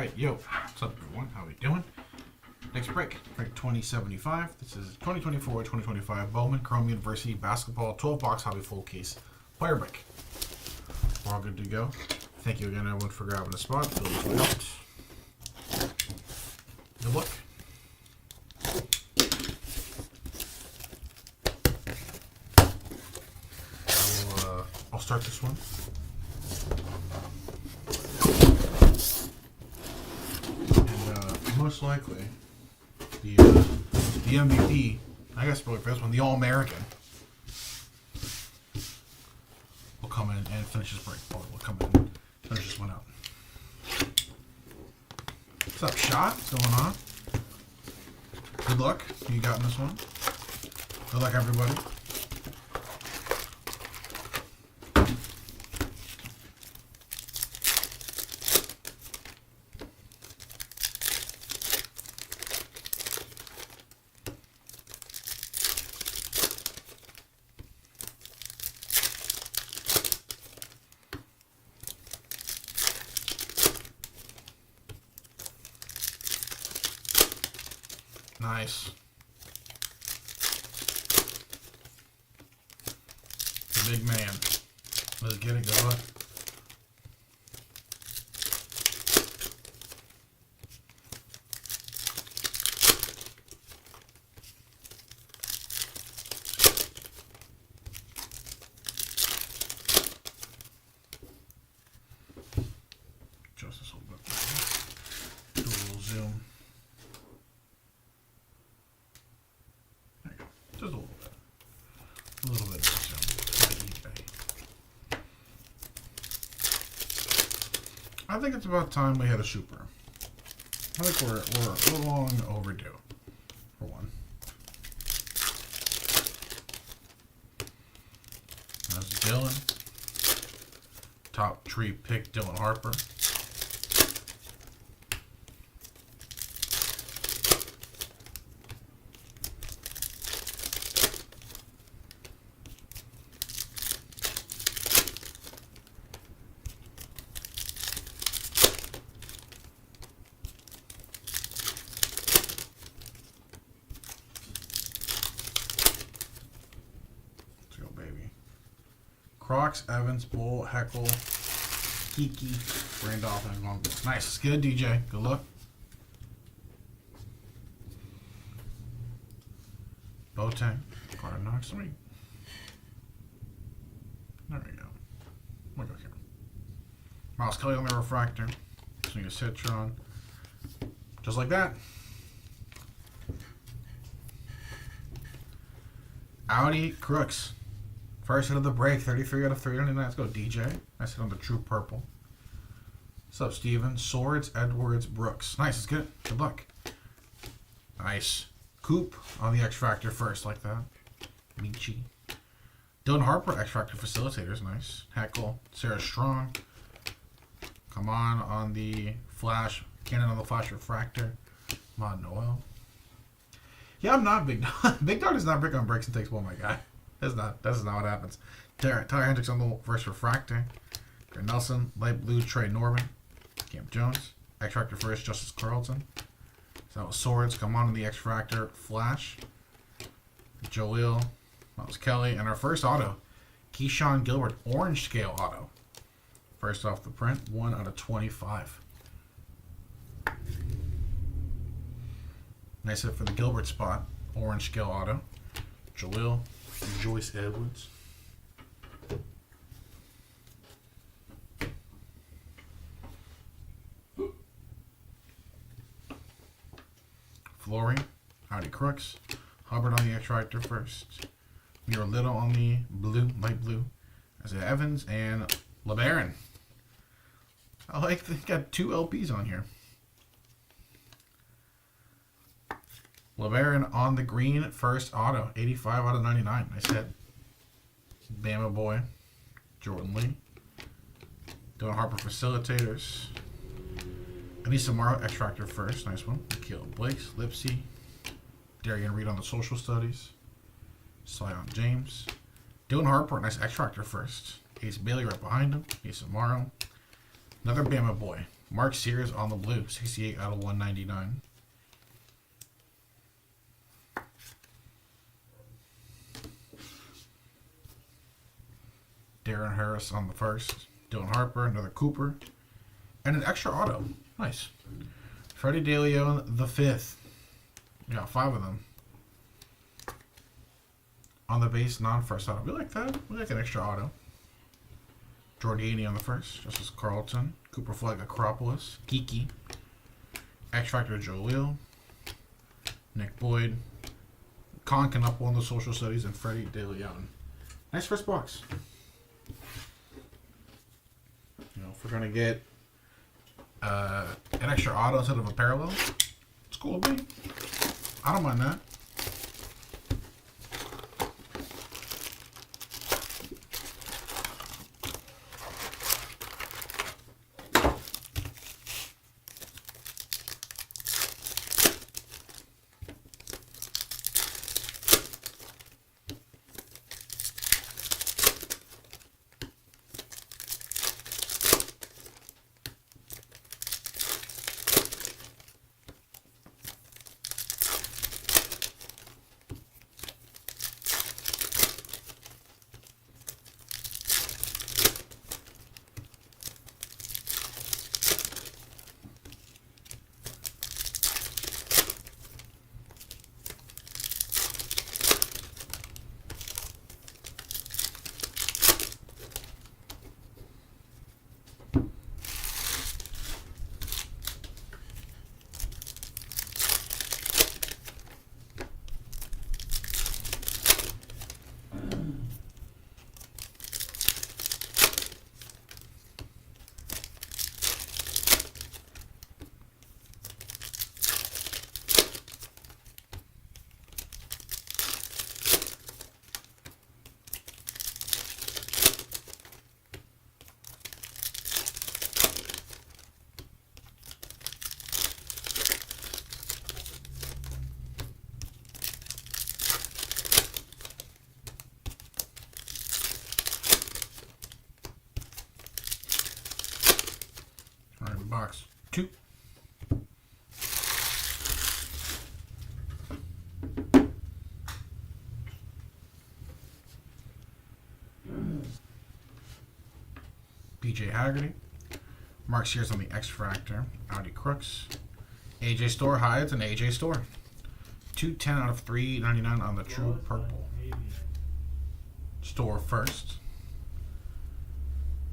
Alright, yo, what's up everyone? How we doing? Next break 2075. This is 2024-2025 Bowman Chrome University Basketball 12-box hobby full case player break. We're all good to go. Thank you again everyone for grabbing a spot. Fill this one out. Good luck. I'll start this one. Most likely, the MVP, I guess probably for this one, the All-American, will come in and finish this break. Or will come in and finish this one out. What's up, Shot? What's going on? Good luck. Who you got in this one? Good luck, everybody. Nice. The big man. Let's get it, good luck. Just this little bit. Do a little zoom. Just a little bit. A little bit of zoom. I think it's about time we had a super. I think we're long overdue for one. That's Dylan. Top tree pick Dylan Harper. Crocs, Evans, Bull, Heckle, Kiki, Randolph, and Long. Nice. It's good, DJ. Good luck. Bowman. Card knocks me. There we go. Look at here. Miles Kelly on the refractor. Swing a Citron. Just like that. Audi Crooks. First hit of the break, 33 out of 399. Let's go, DJ. Nice hit on the true purple. What's up, Steven? Swords, Edwards, Brooks. Nice, it's good. Good luck. Nice. Coop on the X Factor first, like that. Michi. Dylan Harper, X Factor Facilitators. Nice. Heckle, Sarah Strong. Come on the Flash. Cannon on the Flash Refractor. Mod Noel. Yeah, I'm not Big Dog. Big Dog does not break on breaks and takes one, my guy. That's not what happens. Tyler Hendricks on the first refractor. Grant Nelson, light blue, Trey Norman. Camp Jones. X Factor first, Justice Carlton. So that was Swords. Come on in the X Factor, Flash. Jaleel. That was Kelly. And our first auto, Keyshawn Gilbert, orange scale auto. First off the print, 1 out of 25. Nice hit for the Gilbert spot. Orange scale auto. Jaleel. Joyce Edwards. Flory. Howdy Crooks. Hubbard on the X-Tractor first. Mira Little on the blue, light blue. Isaiah Evans and LeBaron. I like they got 2 LPs on here. LeBaron on the green, first auto, 85 out of 99. Nice hit. Bama Boy, Jordan Lee. Dylan Harper Facilitators. Anissa Morrow, X Factor first, nice one. Akil Blakes, Lipsy. Darian Reed on the Social Studies. Sion James. Dylan Harper, nice X Factor first. Ace Bailey right behind him. Ace Morrow. Another Bama Boy. Mark Sears on the blue, 68 out of 199. Darren Harris on the first. Dylan Harper, another Cooper. And an extra auto. Nice. Freddie DeLeon the fifth. We got 5 of them. On the base, non-first auto. We like that. We like an extra auto. Jordan Yaney on the first. Justice Carlton. Cooper Flag Acropolis. Kiki. X Factor Joe Leal. Nick Boyd. Con Canupo on the social studies. And Freddie DeLeon. Nice first box. You know, if we're going to get an extra auto instead of a parallel, it's cool with me. I don't mind that. Box 2. PJ Haggerty. Mark Sears on the X Factor. Audi Crooks. AJ Store Hides and AJ Store. 210 out of 399 on the True Purple. Store first.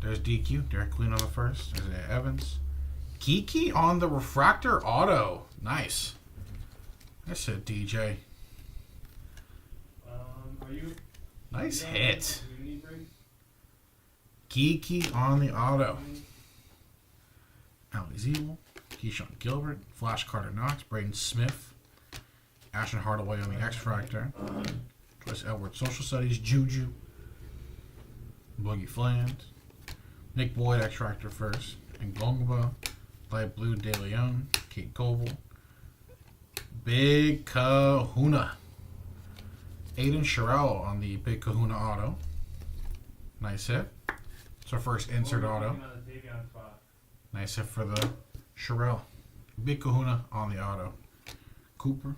There's DQ. Derek Queen on the first. Isaiah Evans. Kiki on the Refractor Auto. Nice. I said DJ. Nice hit. Kiki on the auto. Ali Zeeble. Keyshawn Gilbert. Flash Carter Knox. Braden Smith. Ashton Hardaway on the X Factor. Joyce Edwards Social Studies. Juju. Boogie Fland. Nick Boyd X Factor first. And Ngongba. Light Blue De Leon. Kate Koval. Big Kahuna. Aiden Sherrill on the Big Kahuna auto. Nice hit. It's our first insert auto. Nice hit for the Sherrill. Big Kahuna on the auto. Cooper.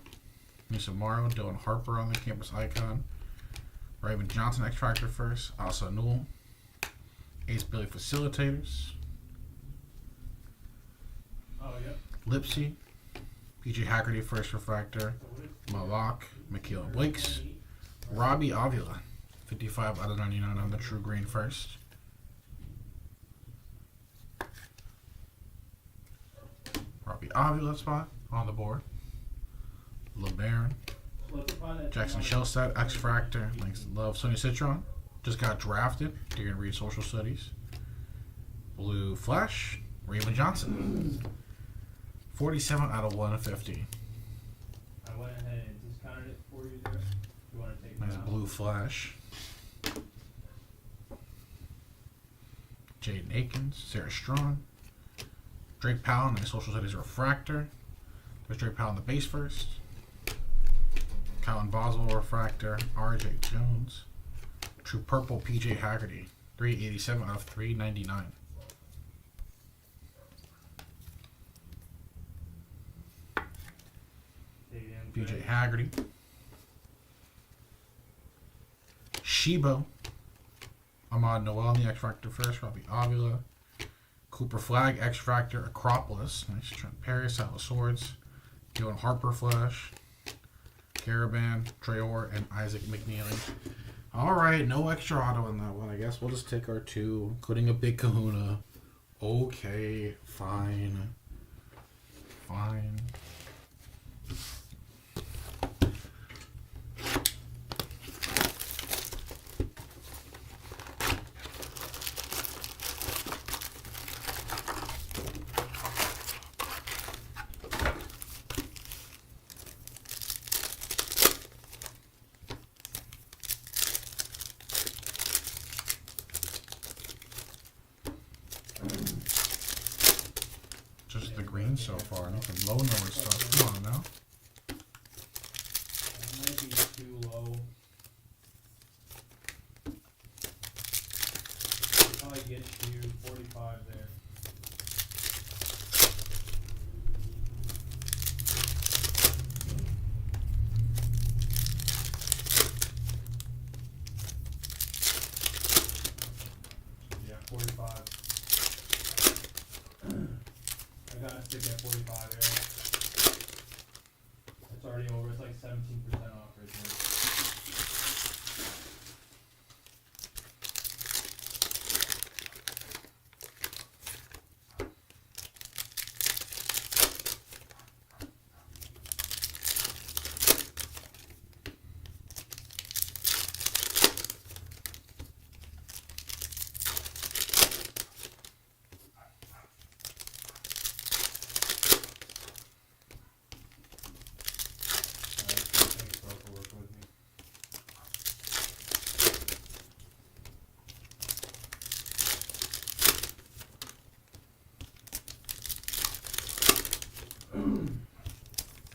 Misa Morrow. Dylan Harper on the campus icon. Raven Johnson X Factor first. Asa Newell. Ace Billy Facilitators. Lipsy. PJ Haggerty first refractor. Malak. Michaela Blakes. Robbie Avila. 55 out of 99 on the True Green first. Robbie Avila spot on the board. LeBaron. Jackson Shellstat. X Factor. Links Love. Sonny Citron. Just got drafted. You're going to read Social Studies. Blue Flash. Raven Johnson. 47 out of 150. I went ahead and discounted it for you there. You want to take Nice Blue Flash. Jaden Akins. Sarah Strong. Drake Powell. Nice Social Studies Refractor. There's Drake Powell on the base first. Colin Boswell Refractor. RJ Jones. True Purple PJ Haggerty. 387 out of 399. DJ Haggerty. Shibo. Ahmad Noel in the X Factor first. Robbie Avila. Cooper Flag, X Factor, Acropolis. Nice. Trent Perry, Saddle Swords. Dylan Harper Flash. Caravan, Traore, and Isaac McNeely. Alright, no extra auto in that one. I guess we'll just take our two, including a big kahuna. Okay, fine. Fine. Just the green so far. Nothing low number stuff. Come on now. That might be too low. Probably get to 45 there. Yeah, 45. I gotta stick at 45 there. It's already over. It's like 17% off right there. Thanks, bro, for working with me.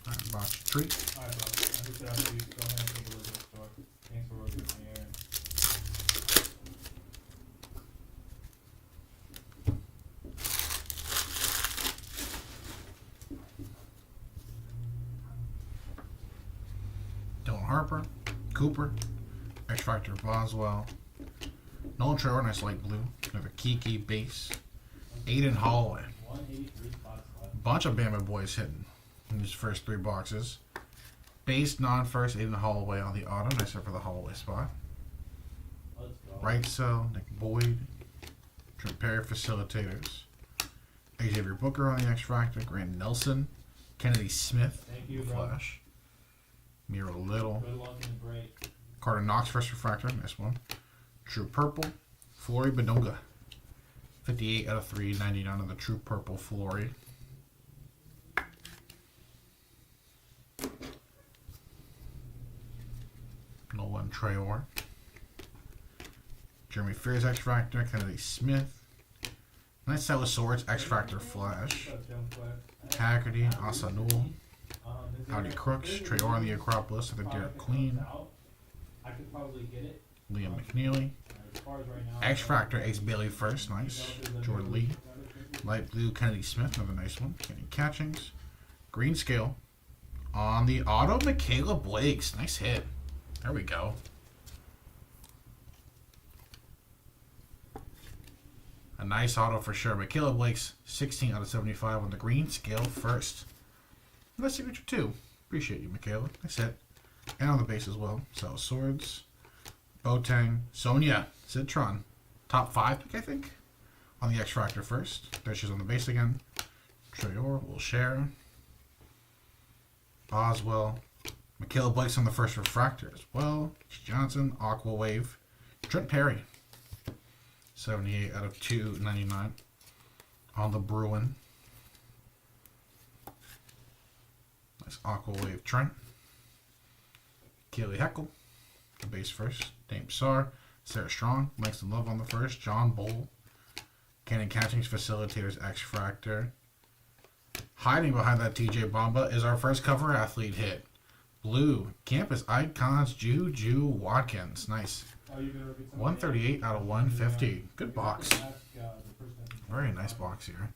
Alright, box treat. Alright, bro. I hooked it up to you. Go ahead and take a look at the store. Thanks for working with me, Aaron. Dylan Harper. Cooper. X Factor Boswell. Nolan Traore, nice light blue. Another Kiki base. Aiden Holloway. 183 spots left. Bunch of Bama boys hitting in these first three boxes. Base non-first, Aiden Holloway on the auto. Nice up for the Holloway spot. Let's go. Right cell, Nick Boyd. Trent Perry facilitators. Xavier Booker on the X Factor. Grant Nelson. Kennedy Smith. Thank you, bro. Flash. Miro Little. Good luck in the break. Carter Knox first refractor. Nice one. True Purple. Flory Badunga. 58 out of 399 on the True Purple Flory. Nolan Traore. Jeremy Fears X Factor. Kennedy Smith. Nice set with swords. X Factor Flash. What's up, Jim Quick? Haggerty. Asanul. Is Howdy there- Crooks. Traore on the Acropolis. I think Derek Queen. I could probably get it. Liam McNeely. As far as right now. X Factor. Ace Bailey first. Nice. Jordan Lee. Light blue. Kennedy Smith. Another nice one. Kenny Catchings. Green scale. On the auto, Michaela Blakes. Nice hit. There we go. A nice auto for sure. Michaela Blake's 16 out of 75 on the green scale first. Nice signature too. Appreciate you, Michaela. Nice hit. And on the base as well. So Swords, Boateng, Sonia, Citron. Top 5 pick, I think. On the X Factor first. There she's on the base again. Traore will share. Boswell. Michaela Blake's on the first refractor as well. Johnson, Aqua Wave. Trent Perry. 78 out of 299 on the Bruin. Nice Aqua Wave Trent. Keely Heckel, the base first. Dame Sar. Sarah Strong. Langston Love on the first. John Bowl. Cannon Catchings Facilitators X Fractor. Hiding behind that TJ Bamba is our first cover athlete hit. Blue. Campus Icons Juju Watkins. Nice. 138 out of 150. Good box. Very nice box here.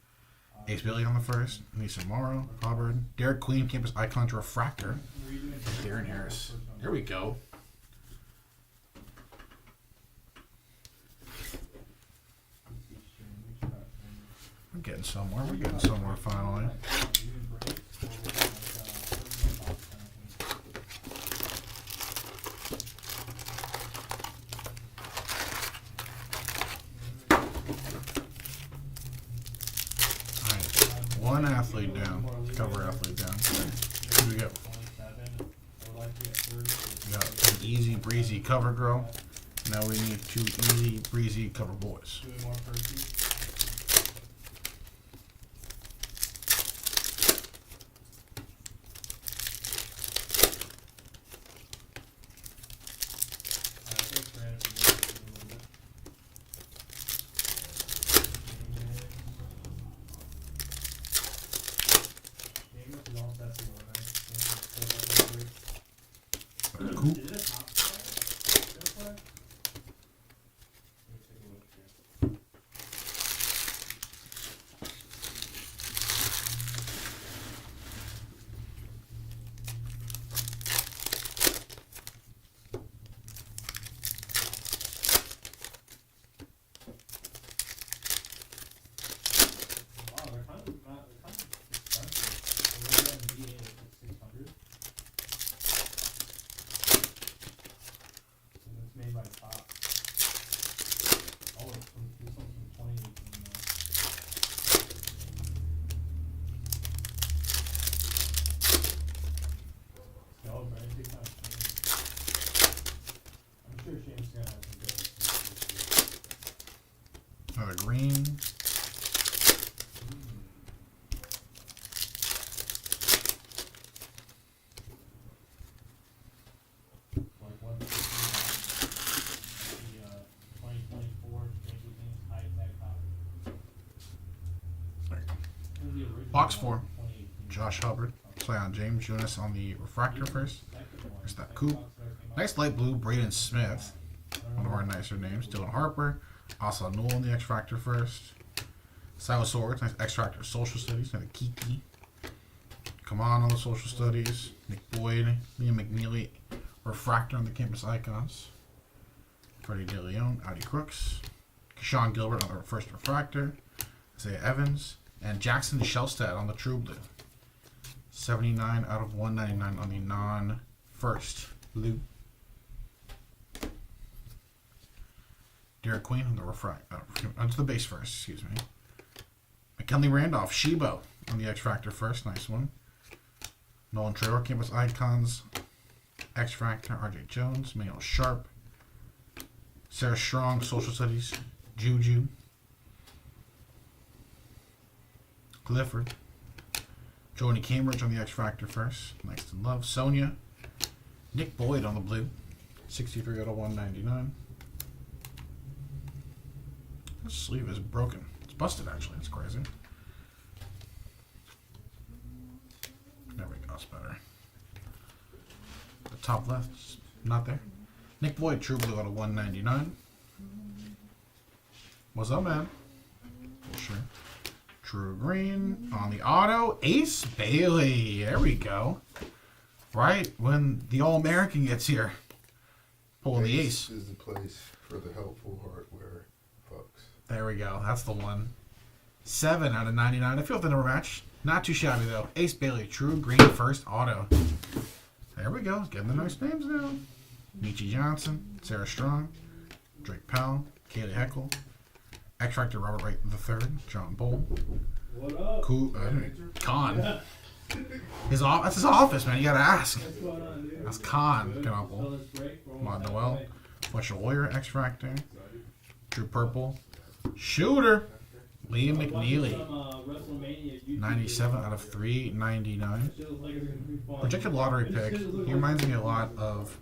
Ace Billy on the first. Nisa Morrow. Hubbard. Derek Queen. Campus Icons Refractor. Darren Harris. Here we go. We're getting somewhere. We're getting somewhere finally. Alright, one athlete down. Cover athlete down. Here we go. We got an easy breezy cover girl. Now we need 2 easy breezy cover boys. Cool. Another green. Box 4. Josh Hubbard. Play on James Jonas on the refractor first. There's that coupe. Nice light blue. Braden Smith. One of our nicer names. Dylan Harper. Asa Newell on the X Factor first. Silas Swords, nice X Factor Social Studies. Another Kiki. Come on the Social Studies. Nick Boyd. Liam McNeely. Refractor on the Campus Icons. Freddie DeLeon. Audi Crooks. Keshawn Gilbert on the first refractor. Isaiah Evans. And Jackson Shelstad on the True Blue. 79 out of 199 on the non-first blue. Derek Queen on the onto the base first, excuse me. McKinley Randolph, Shebo on the X Factor first, nice one. Nolan Traylor, Campus Icons, X Factor, RJ Jones, Manuel Sharp, Sarah Strong, Social Studies, Juju, Clifford, Joni Cambridge on the X Factor first, nice to love. Sonia, Nick Boyd on the blue, 63 out of 199. This sleeve is broken. It's busted, actually. It's crazy. There we go. It's better. The top left is not there. Nick Boyd, True Blue out of 199. What's up, man? Sure. True Green on the auto. Ace Bailey. There we go. Right when the All-American gets here. Pulling the ace. Is the place for the helpful hardware folks. There we go. That's the one. 7 out of 99. I feel the number match. Not too shabby, though. Ace Bailey, True Green, first auto. There we go. Getting the nice names now. Nietzsche Johnson, Sarah Strong, Drake Powell, Kaylee Heckle, X Factor Robert Wright III, John Bull. What up? Cool. Khan. That's his office, man. You gotta ask. What's going on, dude? That's Khan. Good. Campbell. Still this break? We're Mod almost Noel. halfway. Fletcher Lawyer, X Factor. True Purple. Shooter. Liam McNeely. WrestleMania YouTube 97 out of 399. It looks like it's gonna be fun. Projected lottery pick. He reminds me a lot of,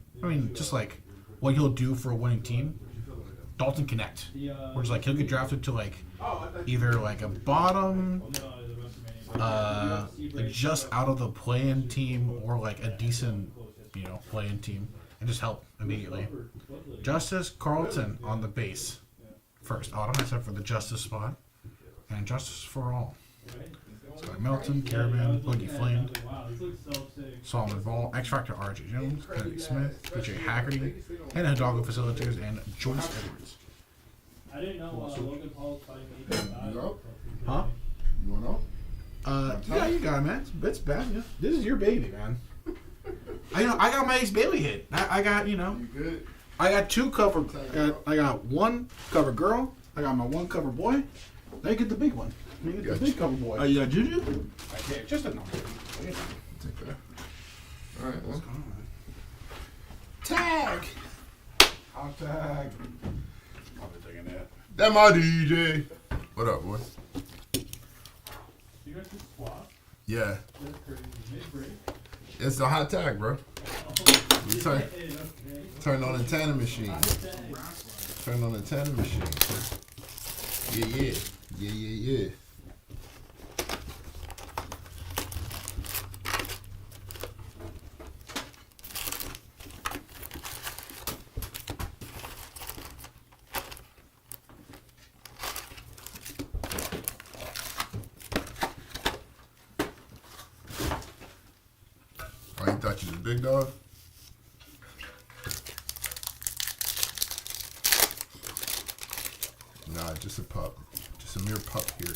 just like what he'll do for a winning team. Dalton Connect. Where it's like he'll get drafted to like either like a bottom, like just out of the play-in team, or like a decent, play-in team, and just help immediately. Justice Carlton on the base. First auto, except for the Justice spot. And Justice for All. Scott Melton, Caravan, Boogie Flame, Wow, this looks so sick. Solomon Ball, X Factor R.J. Jones, Kennedy Smith, PJ Haggerty, and Hidalgo Facilitators, and Joyce Edwards. I didn't know Logan Paul was fighting me. Yup. Huh? You want to know? Yeah, you got it, man. It's bad, yeah. This is your baby, man. I got my Ace Bailey hit. I got, You good? I got 2 cover. I got 1 cover girl. I got my 1 cover boy. Now you get the big one. You get the big cover boy. Oh, you got Juju? I can't. Just a number. Take that. All right, well. Tag. I'll tag. I'll be taking that. That my DJ. What up, boy? You guys just swap? Yeah. That's crazy. Mid-break? It's a hot tag, bro. We turn on the tanning machine. Turn on the tanning machine. Yeah. Oh, you thought you was a big dog? Nah, just a pup. Just a mere pup here.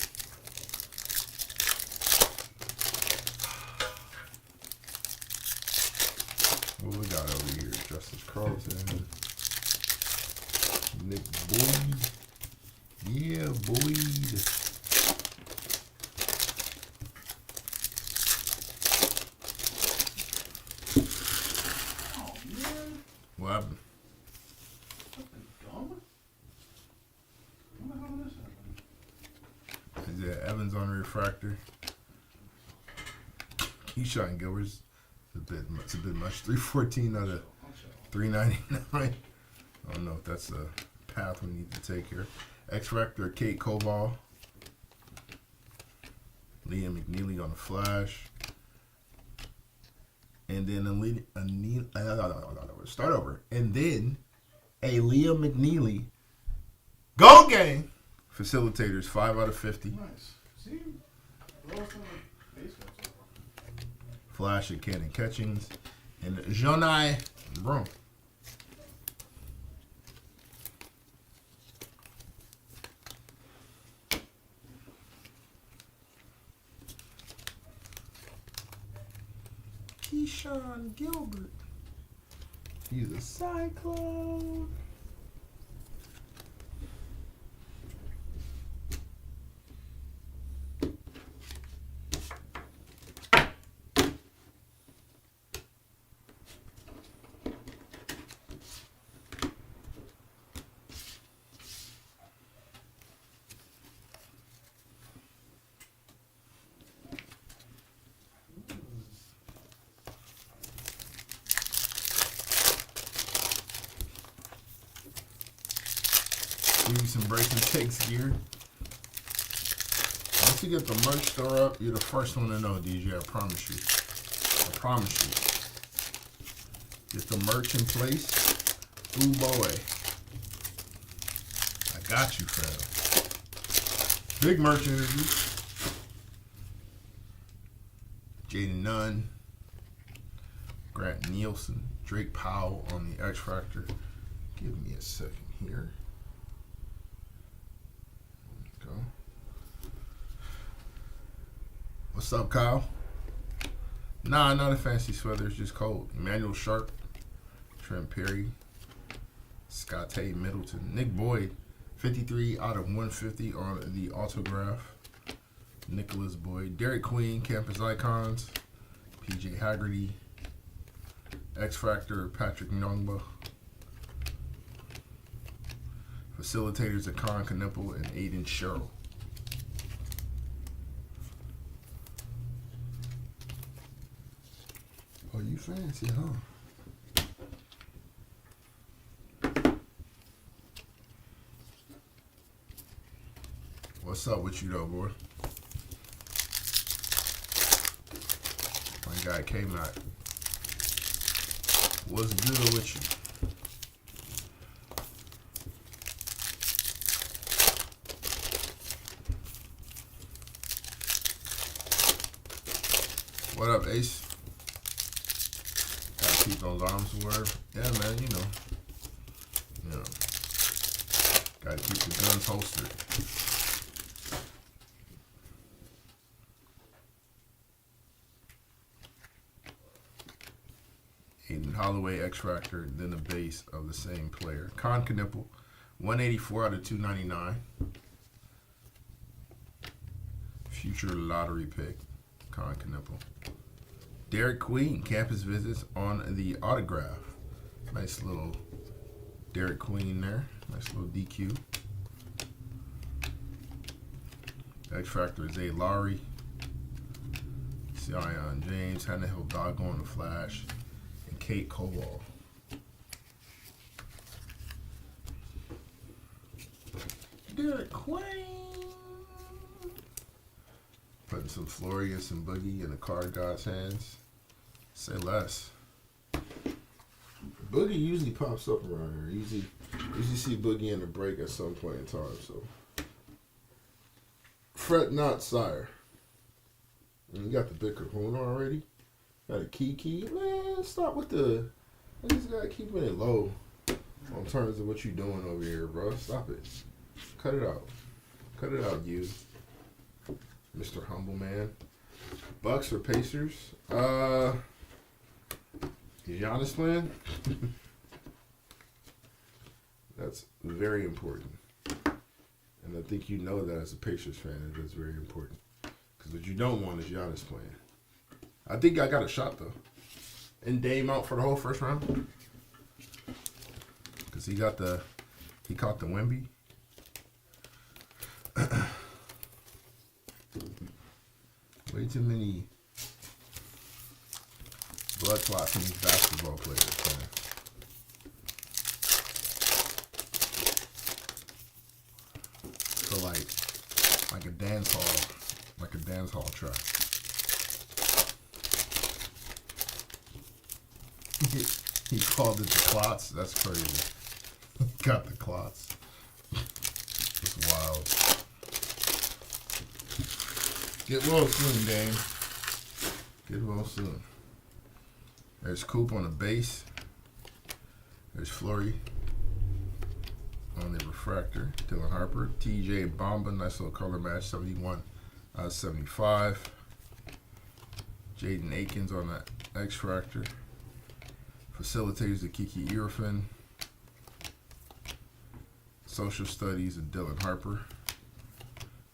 What we got over here? Justice Carlton. Nick Boyd. Yeah, Boyd. What happened? Is that Evans on refractor? Keyshawn Gilbert's it's a bit much. 314 out of 399. I don't know if that's the path we need to take here. X Factor, Kate Koval. Liam McNeely on the flash. And then start over. And then a Liam McNeely. Go gang! Facilitators, 5 out of 50. Nice. See? Flash at Cannon Catchings. And Jonai Brown. Keyshawn Gilbert. He's a Cyclone. Give you some breaks and takes gear. Once you get the merch store up, you're the first one to know, DJ. I promise you. I promise you. Get the merch in place. Ooh boy. I got you, fam. Big merch energy. Jaden Nunn. Grant Nielsen. Drake Powell on the X Factor. Give me a second here. Go. What's up, Kyle? Nah, not a fancy sweater. It's just cold. Emmanuel Sharp, Trent Perry, Scott Tate Middleton, Nick Boyd, 53 out of 150 on the autograph. Nicholas Boyd, Derek Queen, Campus Icons, PJ Haggerty, X Factor, Patrick Nyongba. Facilitators are Con Knipple and Aiden Sherrill. Oh, you fancy, huh? What's up with you, though, boy? My guy K-Mac. What's good with you? What up, Ace? Gotta keep those arms aware. Yeah, man, you know. Gotta keep the guns holstered. Aiden Holloway, X Factor, then the base of the same player. Con Knipple, 184 out of 299. Future lottery pick, Con Knipple. Derek Queen, campus visits on the autograph. Nice little Derek Queen there. Nice little DQ. X Factor is A. Lowry. Zion James, Tannehill, Doggone, The Flash, and Kate Kowal. Derek Queen. Putting some Flory and some Boogie in the card god's hands. Say less. Boogie usually pops up around here. Usually see Boogie in the break at some point in time. So fret not, sire. And you got the big kahuna already. Got a key. Man, stop with the. I just gotta keep it low on terms of what you doing over here, bro. Stop it. Cut it out. Cut it out, you. Mr. Humble Man. Bucks or Pacers? Giannis playing? That's very important. And I think you know that as a Pacers fan, that's very important. Because what you don't want is Giannis playing. I think I got a shot, though. And Dame out for the whole first round. Because he caught the Wemby. Way too many blood clots from these basketball players, man. So like a dance hall track. He called it the clots. That's crazy. Got the clots. It's wild. Get well soon, Dame. Get well soon. There's Coop on the base. There's Flory on the refractor. Dylan Harper. TJ Bamba. Nice little color match. 71 out of 75. Jaden Akins on the X Factor. Facilitators of Kiki Irfin. Social Studies of Dylan Harper.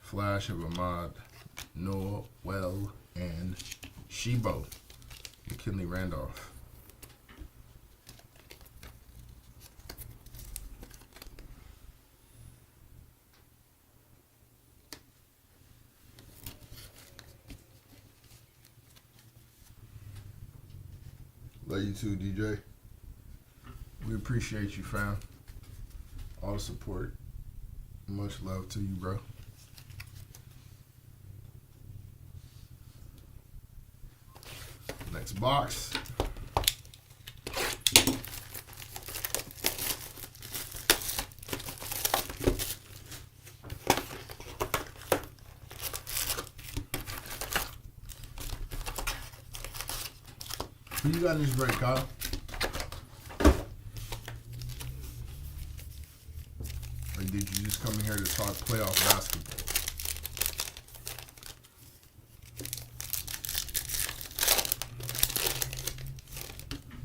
Flash of Ahmad Noel and Shebo. McKinley Randolph. Love you too, DJ. We appreciate you, fam. All the support. Much love to you, bro. Next box. Who you got in this break, Kyle? Or did you just come in here to talk playoff basketball?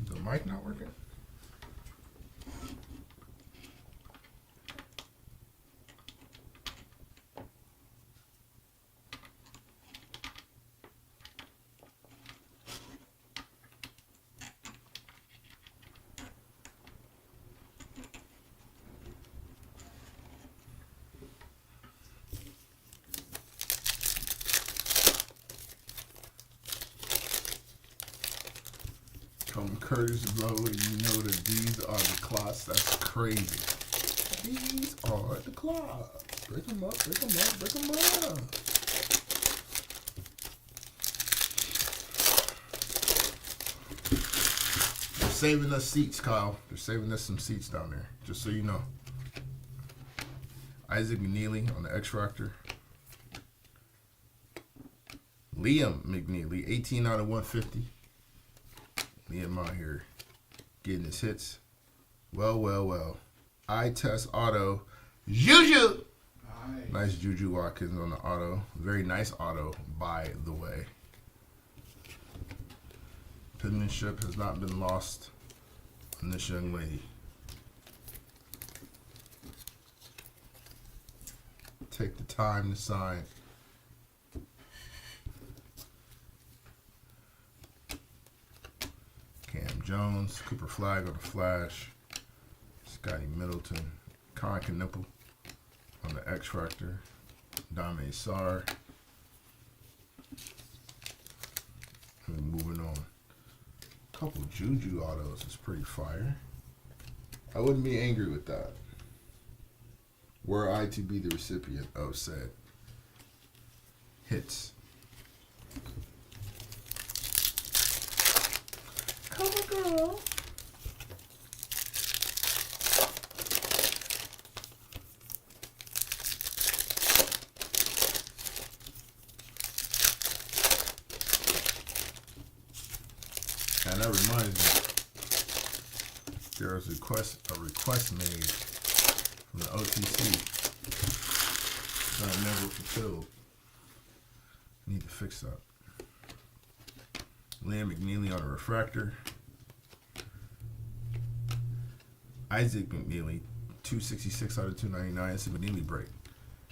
Is the mic not working? Come Curtis Blow, and you know that these are the clots. That's crazy. These are the clots. Break them up, break them up, break them up. They're saving us seats, Kyle. They're saving us some seats down there, just so you know. Isaac McNeely on the X Factor. Liam McNeely, 18 out of 150. Liam out here getting his hits. Well. Eye test auto. Juju! Nice Juju Watkins on the auto. Very nice auto, by the way. Penmanship has not been lost on this young lady. Take the time to sign. Cam Jones, Cooper Flag on the flash. Scotty Middleton, Con Knipple on the X Factor. Dame Sar. And moving on. Couple Juju autos is pretty fire. I wouldn't be angry with that. Were I to be the recipient of said hits. Come on, girl. And that reminds me, there was a request made from the OTC that I never fulfilled. Need to fix that. Liam McNeely on a refractor. Isaac McNeely, 266 out of 299. It's a McNeely break.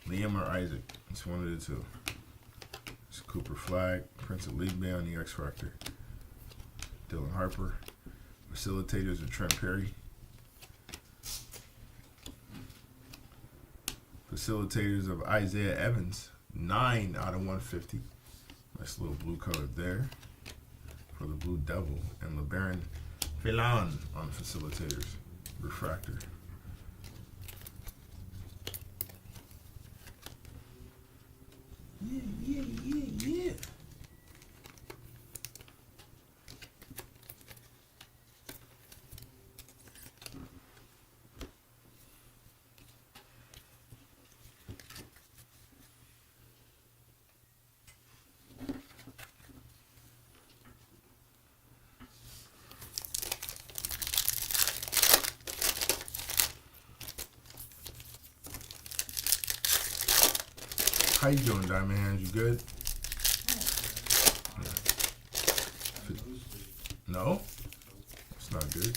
Liam or Isaac. It's one of the two. It's Cooper Flag, Prince of League Bay on the X Factor. Dylan Harper. Facilitators are Trent Perry. Facilitators of Isaiah Evans, 9 out of 150. Nice little blue color there for the Blue Devil. And LeBaron Phelan on facilitators. Refractor. Yeah. How you doing, Diamond Hands? You good? No? It's not good.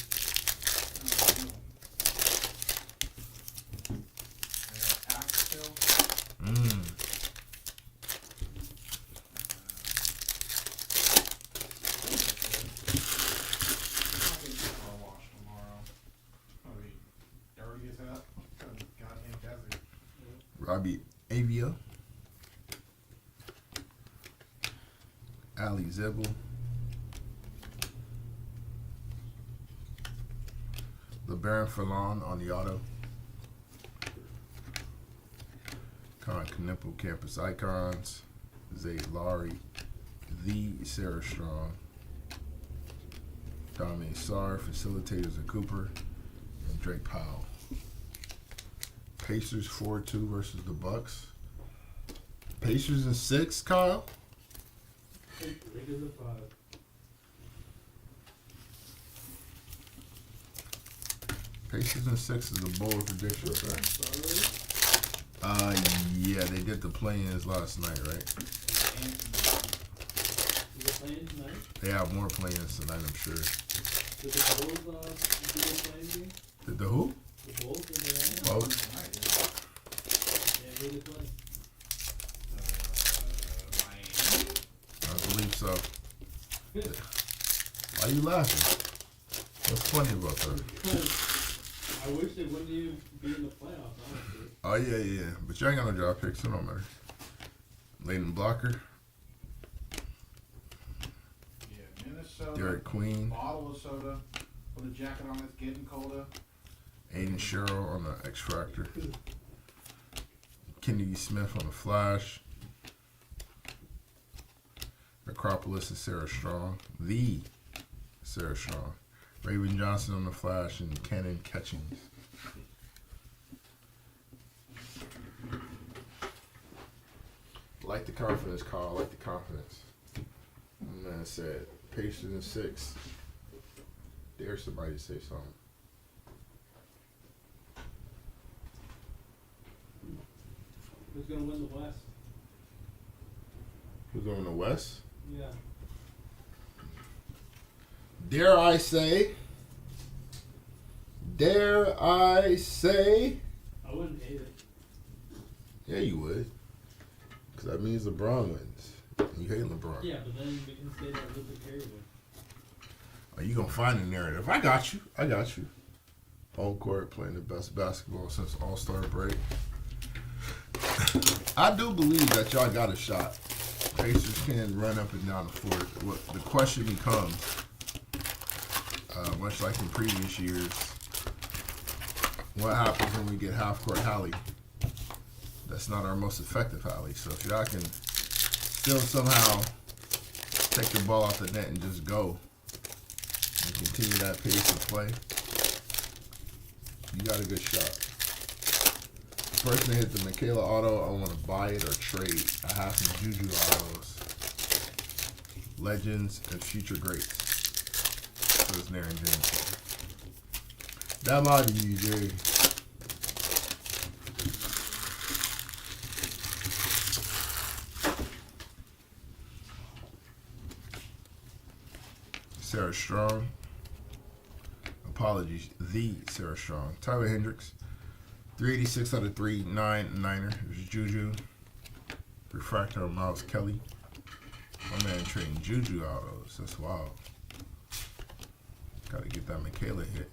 Robbie Avia. Ali Zebel. LeBaron Phelan on the auto. Con Knipple Campus Icons. Zay Laurie. The Sarah Strong. Dame Sar. Facilitators of Cooper. And Drake Powell. Pacers 4-2 versus the Bucks. Pacers in 6, Kyle? Lakers in 5. Pacers in 6 is a bold prediction, sir. Yeah, they did the play-ins last night, right? Is it playing tonight? They have more play-ins tonight, I'm sure. Did the Bulls do the playing game? Did the who? The Bulls did they? Both. Yeah, who did they play? I believe so. Why are you laughing? What's funny about that? I wish they wouldn't even be in the playoffs, honestly. Oh, yeah. But you ain't got no draft picks, so it don't matter. Leighton Blocker. Yeah, Minnesota. Derek Queen. Bottle of soda. Put a jacket on, it's getting colder. Aiden Sherrill on the X Factor. Kennedy Smith on the Flash. Acropolis and Sarah Strong. The Sarah Strong. Raven Johnson on the Flash and Cannon Catchings. like the confidence, Carl. I like the confidence. My man said, patient in 6. Dare somebody to say something. Who's gonna win the West? Who's going to the West? Yeah. Dare I say? I wouldn't hate it. Yeah, you would. Because that means LeBron wins. You hate LeBron. Yeah, but then we can say that Luka Perry would. Are you going to find a narrative? I got you. Home court playing the best basketball since All-Star break. I do believe that y'all got a shot. Pacers can run up and down the floor. What the question becomes, much like in previous years, what happens when we get half-court Hallie? That's not our most effective Hallie. So if y'all can still somehow take the ball off the net and just go and continue that pace of play, you got a good shot. The person that hit the Michaela auto, I want to buy it or trade. I have some Juju autos. Legends and future greats. So it's Naren James. That might be you, Jerry. Sarah Strong. Apologies. The Sarah Strong. Tyler Hendricks. 386 out of 399. There's Juju. Refractor of Miles Kelly. My man trading Juju autos. That's wild. Gotta get that Michaela hit.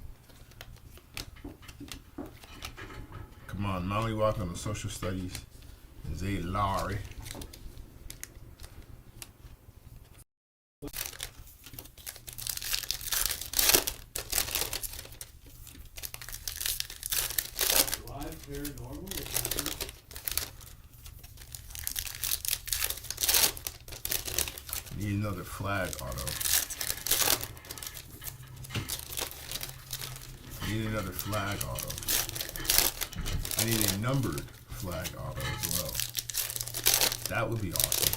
Come on, Molly Walk on the social studies. Zay Lowry. Paranormal? Need another flag auto. Need another flag auto. I need a numbered flag auto as well. That would be awesome.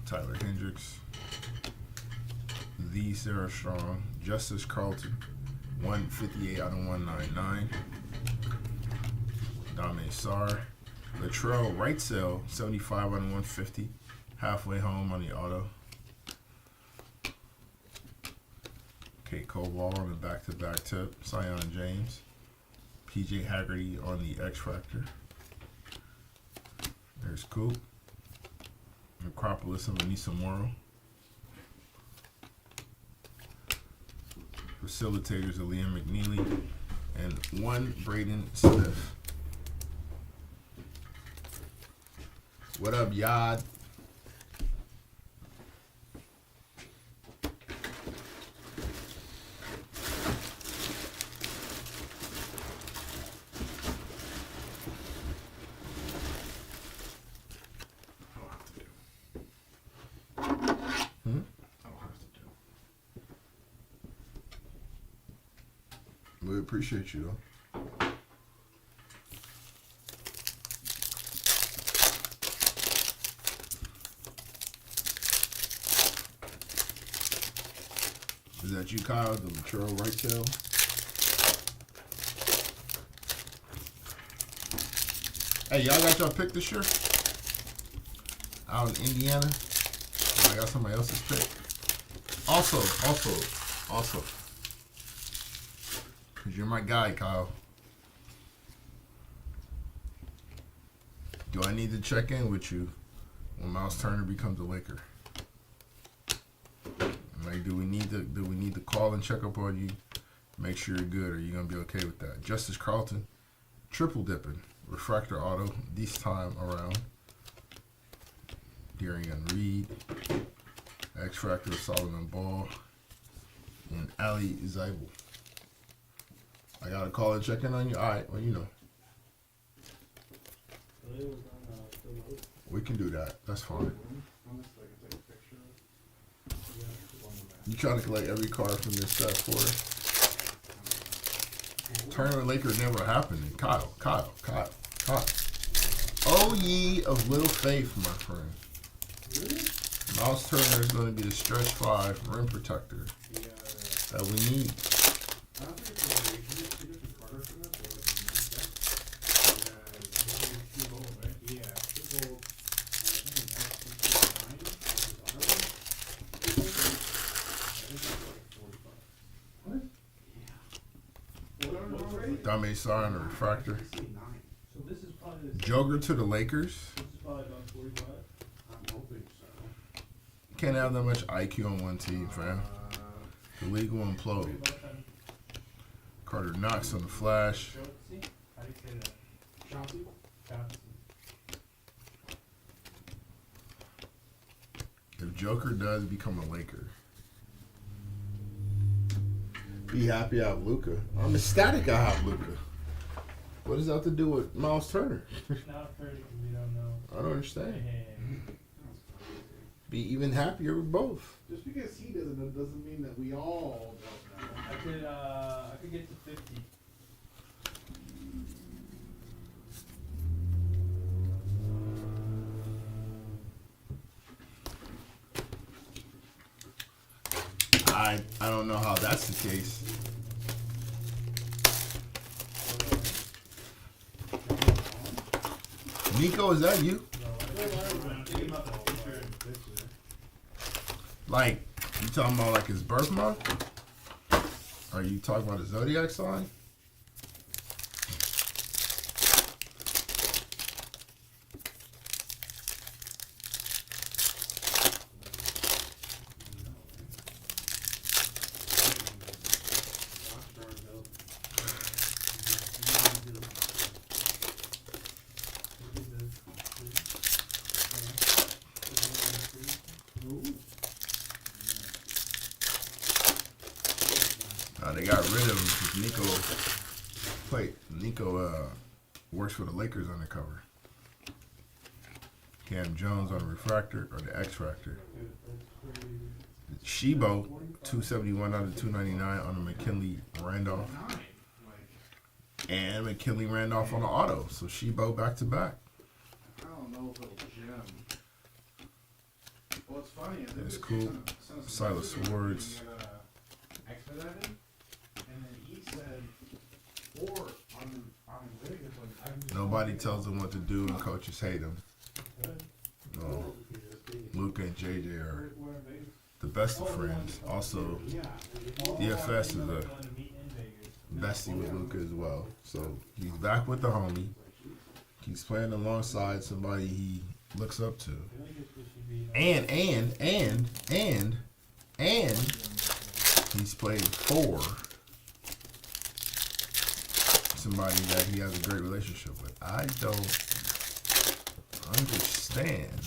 Tyler Hendricks. The Sarah Strong, Justice Carlton, 158 out of 199. Dame Sarr, Latrell Right Sale, 75 out of 150. Halfway home on the auto. Kate Koval on the back-to-back tip. Sion James. PJ Haggerty on the X Factor. There's Coop. Necropolis and Anissa Morrow. Facilitators of Liam McNeely and one Braden Smith. What up, Yad? We appreciate you, though. Is that you, Kyle? The Latrell Right Tail? Hey, y'all got y'all pick this year? Out in Indiana? I got somebody else's pick. Also. Because you're my guy, Kyle. Do I need to check in with you when Miles Turner becomes a Laker? Like, do we need to call and check up on you, make sure you're good? Or are you gonna be okay with that? Justice Carlton, triple dipping, refractor auto this time around. Darian Reed, X Factor Solomon Ball, and Ali Zeibel. I gotta call and check in on you. All right, well, you know. We can do that. That's fine. You trying to collect every card from this set for us? Turner Laker never happened. Kyle. Oh, ye of little faith, my friend. Really? Miles Turner is going to be the stretch 5 rim protector that we need. I don't think it's a two different Carter for that, or two gold, right? Yeah, two gold. Dame Sign or Refractor. I see 9. So this is probably the Joker to the Lakers. This is probably about 45. I'm hoping so. Can't have that much IQ on one team, fam. The league will implode. 45 times. Carter Knox on the Flash. See? How do you say that? Chauncey? Chauncey. If Joker does become a Laker, be happy I have Luka. I'm ecstatic I have Luka. What does that have to do with Miles Turner? Not fair because we don't know. I don't understand. Hey. Be even happier with both. Just because he doesn't mean that we all don't know. I could get to 50. I don't know how that's the case. Nico, is that you? Like, you talking about like his birth month? Are you talking about his zodiac sign? They got rid of him because Nico works for the Lakers undercover. Cam Jones on the refractor or the X Factor. Shebo, 271 out of 299 on the McKinley Randolph. And McKinley Randolph on the auto. So Shebo back to back. I don't know if it'll gem. What's funny is That's cool. Silas Swords. Expedited, and then he said, or on Vegas, like Nobody tells them what to do and coaches hate them. No. Luka and JJ are the best of friends. Also, DFS is a bestie with Luka as well. So he's back with the homie. He's playing alongside somebody he looks up to. And he's played for somebody that he has a great relationship with. I don't understand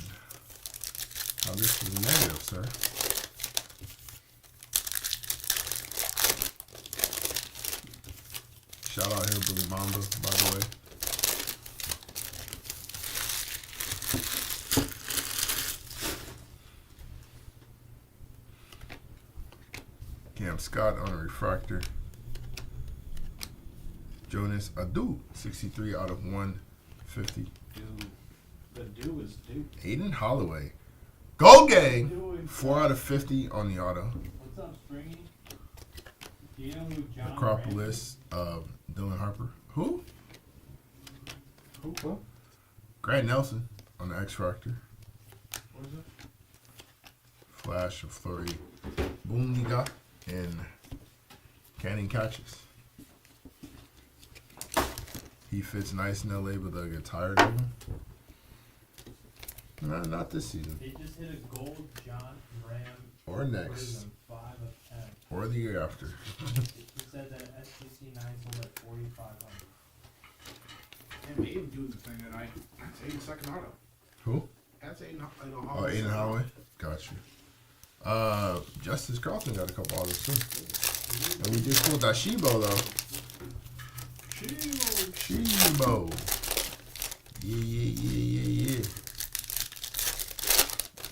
how this is negative, sir. Shout out Hillbilly Mamba, by the way. Cam Scott on a refractor. Jonas Adu, 63 out of 150. the do is do. Aiden Holloway. Gold Gang, 4 out of 50 on the auto. What's up, Springy? Do you know who John Acropolis, Dylan Harper. Who? Who? Grant Nelson on the X Factor. What is it? Flash of Flurry. Boomliga and Cannon Catches. He fits nice in LA, but they'll get tired of him. No, not this season. They just hit a gold John Graham Or next. Prism, 5 of 10. Or the year after. He said that SGC 9 sold at 4,500. And Aiden doing the thing that that's Aiden's second auto. Who? That's Aiden Oh, Holloway. Aiden Holloway. Got you. Justice Carlton got a couple others too. And we just pulled that Shebo though. Shebo. Yeah.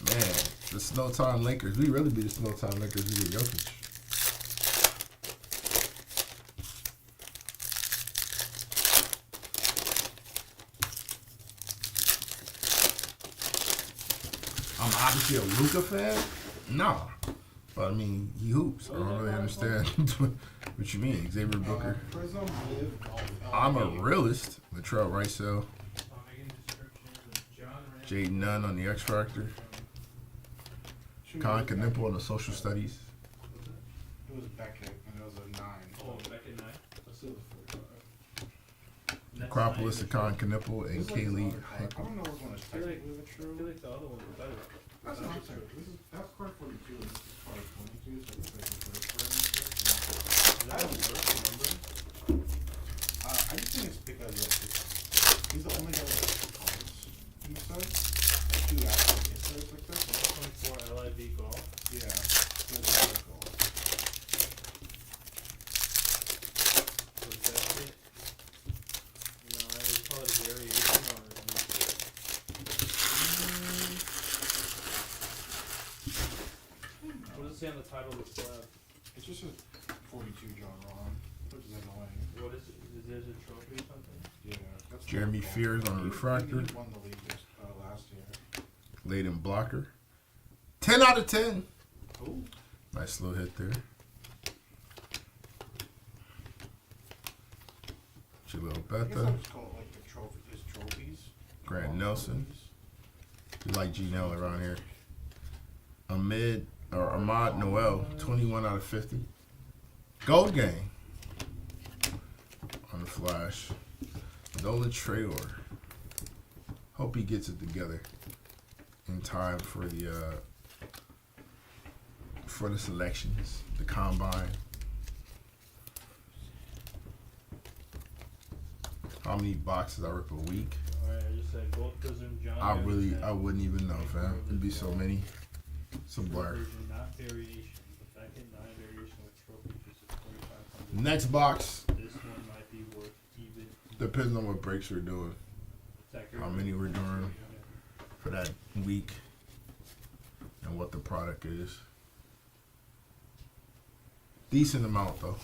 Man, the Snow Time Lakers. We really be the Snow Time Lakers. We get Jokic. I'm obviously a Luka fan. Nah, but I mean he hoops. I don't really understand what you mean, Xavier Booker. Prism Live Golf. I'm a realist. Latrell Ricel, Making descriptions of John Rand. Jade Nunn on the X Factor, Con Knipple on the Social Studies. It was Beckett, and it was a 9. Oh, Beckett 9. Let's see the 45. Acropolis, the Con Knipple, and This is like Kaylee. another card. I don't know which one is I feel like- technically the I true. feel like the other one was better. That's what I'm saying. That's card 42, and this is card 22, so this is the first card. Is that the worst, remember? I just think it's because he's the only guy with 2 cards in the set. Like 2 actual hit sets like this. 124 LIV golf. Yeah. There's another goal. Was that it? No, it was probably a variation on it. What does it say on the title of the slab? It's just a 42 John Ron, which is annoying. What is it? Is there a trophy or something? Yeah. That's Jeremy not Fears on He- Refractor. He won the league last year. Layden Blocker. 10 out of 10. Ooh. Nice little hit there. Jalil I guess Bethea. I'll just call it like the trophy, his trophies. Grant All Nelson. trophies. We like G-Nell around here. Ahmad Noel. 21 out of 50. Gold Gang. On the flash. Nola Trayor. Hope he gets it together in time for the selections, the combine. How many boxes I rip a week? Alright, I just said Gold Prism, John. I Rand, wouldn't even know, fam. It'd be so many. Some Super blur. version, not variation. The Beckett 9 variation with trophy just at 4,500. Next box This one might be worth even. depends on what breaks we're doing, Attacker. how many we're doing for that week, and what the product is. Decent amount though.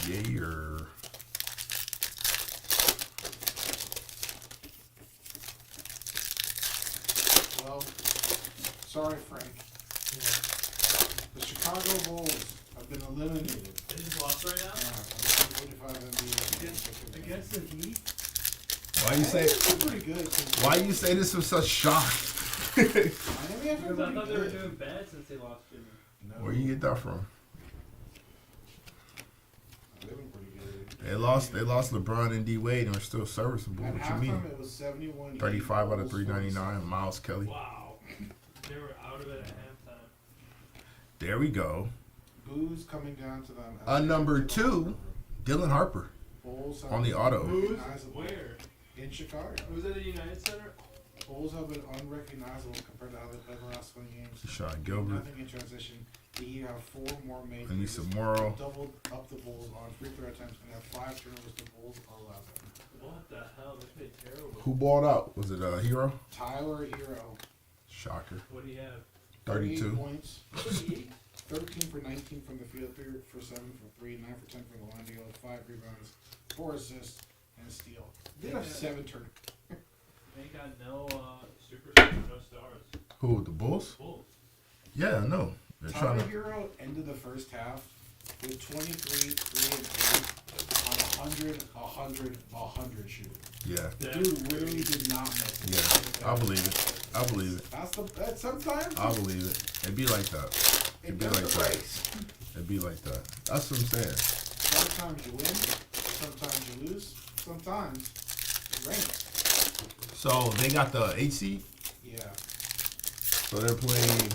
Yay or Well, sorry, Frank. The Chicago Bulls have been eliminated. They just lost right now? From the 45 NBA. Against the Heat? why you say It's pretty good. why you say this with such shock? Miami have been Because I pretty thought they were good. doing bad since they lost Jimmy. No, Where you get that from? they've been pretty good. They lost LeBron and D Wade and are still serviceable. At What you halftime, mean? it was 71. 35 out of Bulls, 399. Miles Kelly. Wow. They were out of it at halftime. There we go. Booze coming down to them. as they Number enter the 2, locker room. Bulls Harper Bulls have on the been auto. unrecognizable Where? in Chicago. Was it at United Center? Bulls have been unrecognizable compared to how they played the last 20 games. Sean Gilbert. Nothing in transition. The Heat have 4 more made. Anissa threes, Morrow. doubled up the Bulls on free throw attempts and have 5 turnovers to Bulls 11. What the hell? They played terrible. Who balled out? Was it a Hero? Tyler Hero, Shocker. What do you have? 32. 38 points, 38? 13 for 19 from the field, 3 for 7 from 3, 9 for 10 from the line to go, 5 rebounds, 4 assists, and a steal. They have 7 turnovers. They ain't got no superstars, no stars. Who? The Bulls? Bulls. Yeah, I know. They're Tyler trying to. Hero ended the first half with 23, 3 and 3 on 100 shooting. Yeah. The dude really did not miss it. Yeah. I believe it. I believe it. That's sometimes I believe it. It'd be like that. it be does like the that. race. It'd be like that. That's what I'm saying. Sometimes you win, sometimes you lose, sometimes it rains. So they got the 8 seed. Yeah. So they're playing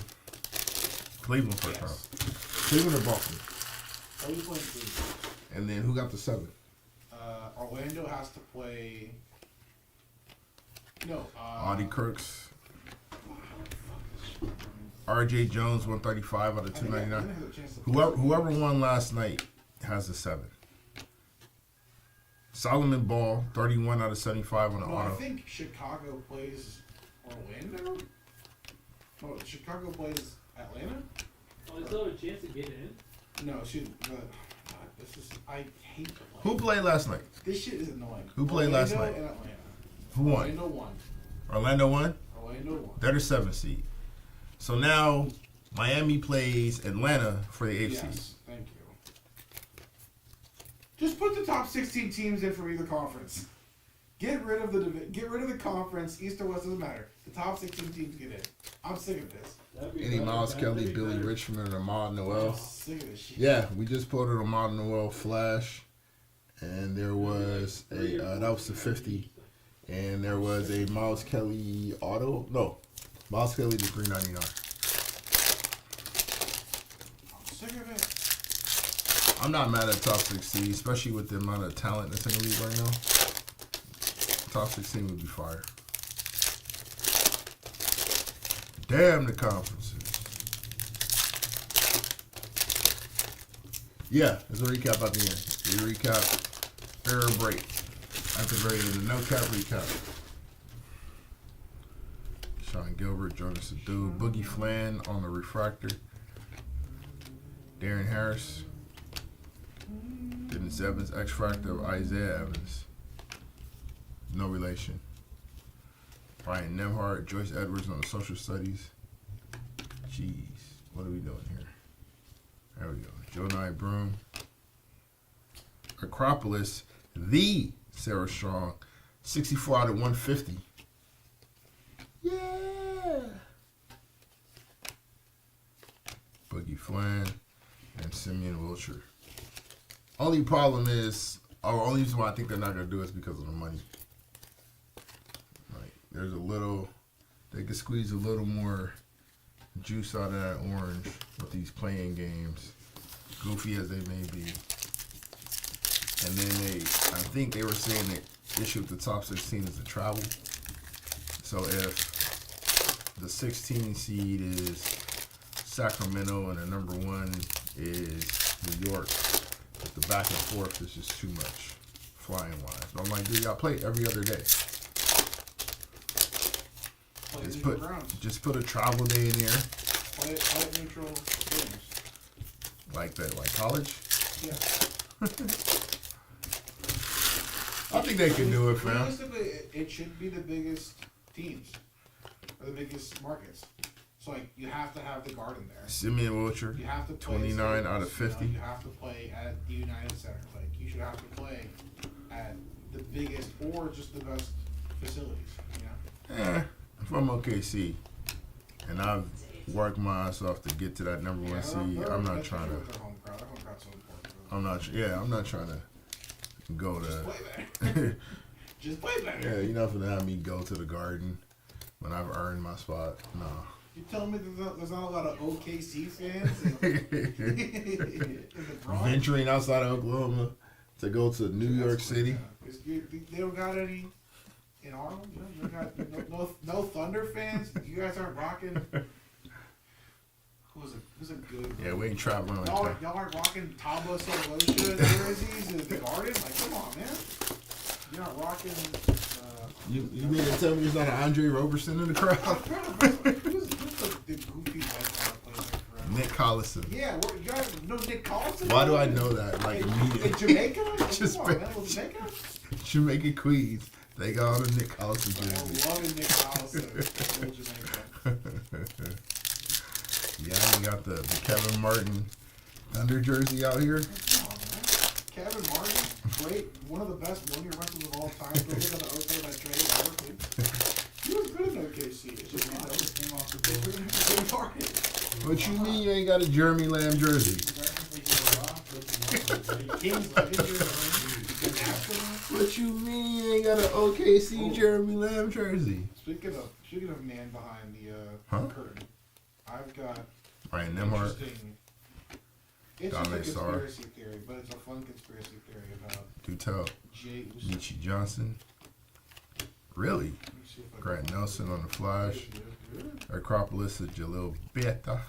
Cleveland first Yes. round. Cleveland or Boston. Are we playing Cleveland? And then who got the 7? Orlando has to play. No. Audie Kirks. R.J. Jones, 135 out of 299. Whoever won last night has the 7. Solomon Ball, 31 out of 75 on the No, I auto. think Chicago plays Orlando. Oh, Chicago plays Atlanta. Oh, they still have a chance to get in. No, shoot. God, this is. I hate the play. Who played last night? This shit is annoying. Who played last Orlando night? and Atlanta. Who won? Orlando won. Orlando won? Orlando won. They're the 7th seed. So now Miami plays Atlanta for the 8th seed. Yes, thank you. Just put the top 16 teams in for either conference. Get rid of the conference. East or West doesn't matter. The top 16 teams get in. I'm sick of this. Any Miles Kelly, Billy Richmond, or Ahmad I'm Noel? sick of this shit. Yeah, we just pulled an Ahmad Noel flash, and there was a that was the 50, and there was a Miles Kelly auto. No, Miles Kelly to 399. I'm sick of it. I'm not mad at top 16, especially with the amount of talent that's in the league right now. Top 16 would be fire. Damn the conferences. Yeah, there's a recap at the end. We recap, error break at the very end. No cap recap. Sean Gilbert, Jonas Adu, Boogie Flan on the refractor. Darren Harris. Dennis Evans, X Factor of Isaiah Evans. No relation. Brian Nemhart, Joyce Edwards on the social studies. Jeez, what are we doing here? There we go. Joe Nye Broom. Acropolis, the Sarah Strong, 64 out of 150. Yeah. Boogie Flan and Simeon Wilcher. Only problem is, or only reason why I think they're not going to do it is because of the money. Like, there's a little, they could squeeze a little more juice out of that orange with these playing games, goofy as they may be. And then I think they were saying the issue with the top 16 is the travel. So if the 16 seed is Sacramento and the number 1 is New York, the back and forth is just too much flying wise. But I'm like, dude, y'all play every other day. Just put a travel day in there. Play neutral games. Like that, like college? Yeah. I think they can do it, fam. Realistically, it should be the biggest teams or the biggest markets. So like you have to have the Garden there. Simeon Wilcher, You have to play 29 out of you know, 50. you have to play at the United Center. Like you should have to play at the biggest or just the best facilities. You know. If I'm OKC and I've worked my ass off to get to that number 1 seed, I'm not trying to. I'm not trying to go Just to. play better. Just play better. Yeah, you're not gonna have me go to the Garden when I've earned my spot. No. You telling me there's not a lot of OKC fans in the Bronx? Venturing outside of Oklahoma to go to New York City. They don't got any in Harlem. You know, they got no Thunder fans. You guys aren't rocking. Who's a good? Yeah, we ain't traveling like Y'all that. aren't rocking Tabo Solosha jerseys in the Garden. Like, come on, man. You're not rocking. You mean to tell me there's not an Andre Roberson in the crowd? Who's the goofy white guy that plays there forever? Nick Collison. Yeah, you guys know Nick Collison? Why do I know that? Like In immediately. Jamaica? Like, Just come on, man. Was Jamaica? Jamaica Queens. They got on the Nick Collison jersey. I love Nick Collison. Old Jamaica. Yeah, we got the Kevin Martin Thunder jersey out here. Come on, man. Kevin Martin, great, one of the best one-year rentals of all time. Go look at the OK by trade ever. He was good in OKC. It's just came off the big market. What you mean you ain't got a Jeremy Lamb jersey? What you mean you ain't got an OKC Jeremy Lamb jersey? Speaking of man behind the curtain, I've got Ryan Nemhart. It's Dame just a Sarr. conspiracy theory, but it's a fun conspiracy theory about Do tell. Jay Uso. Nietzsche Johnson. Really? Grant Nelson on the Flash. Acropolis of Jalil Beta.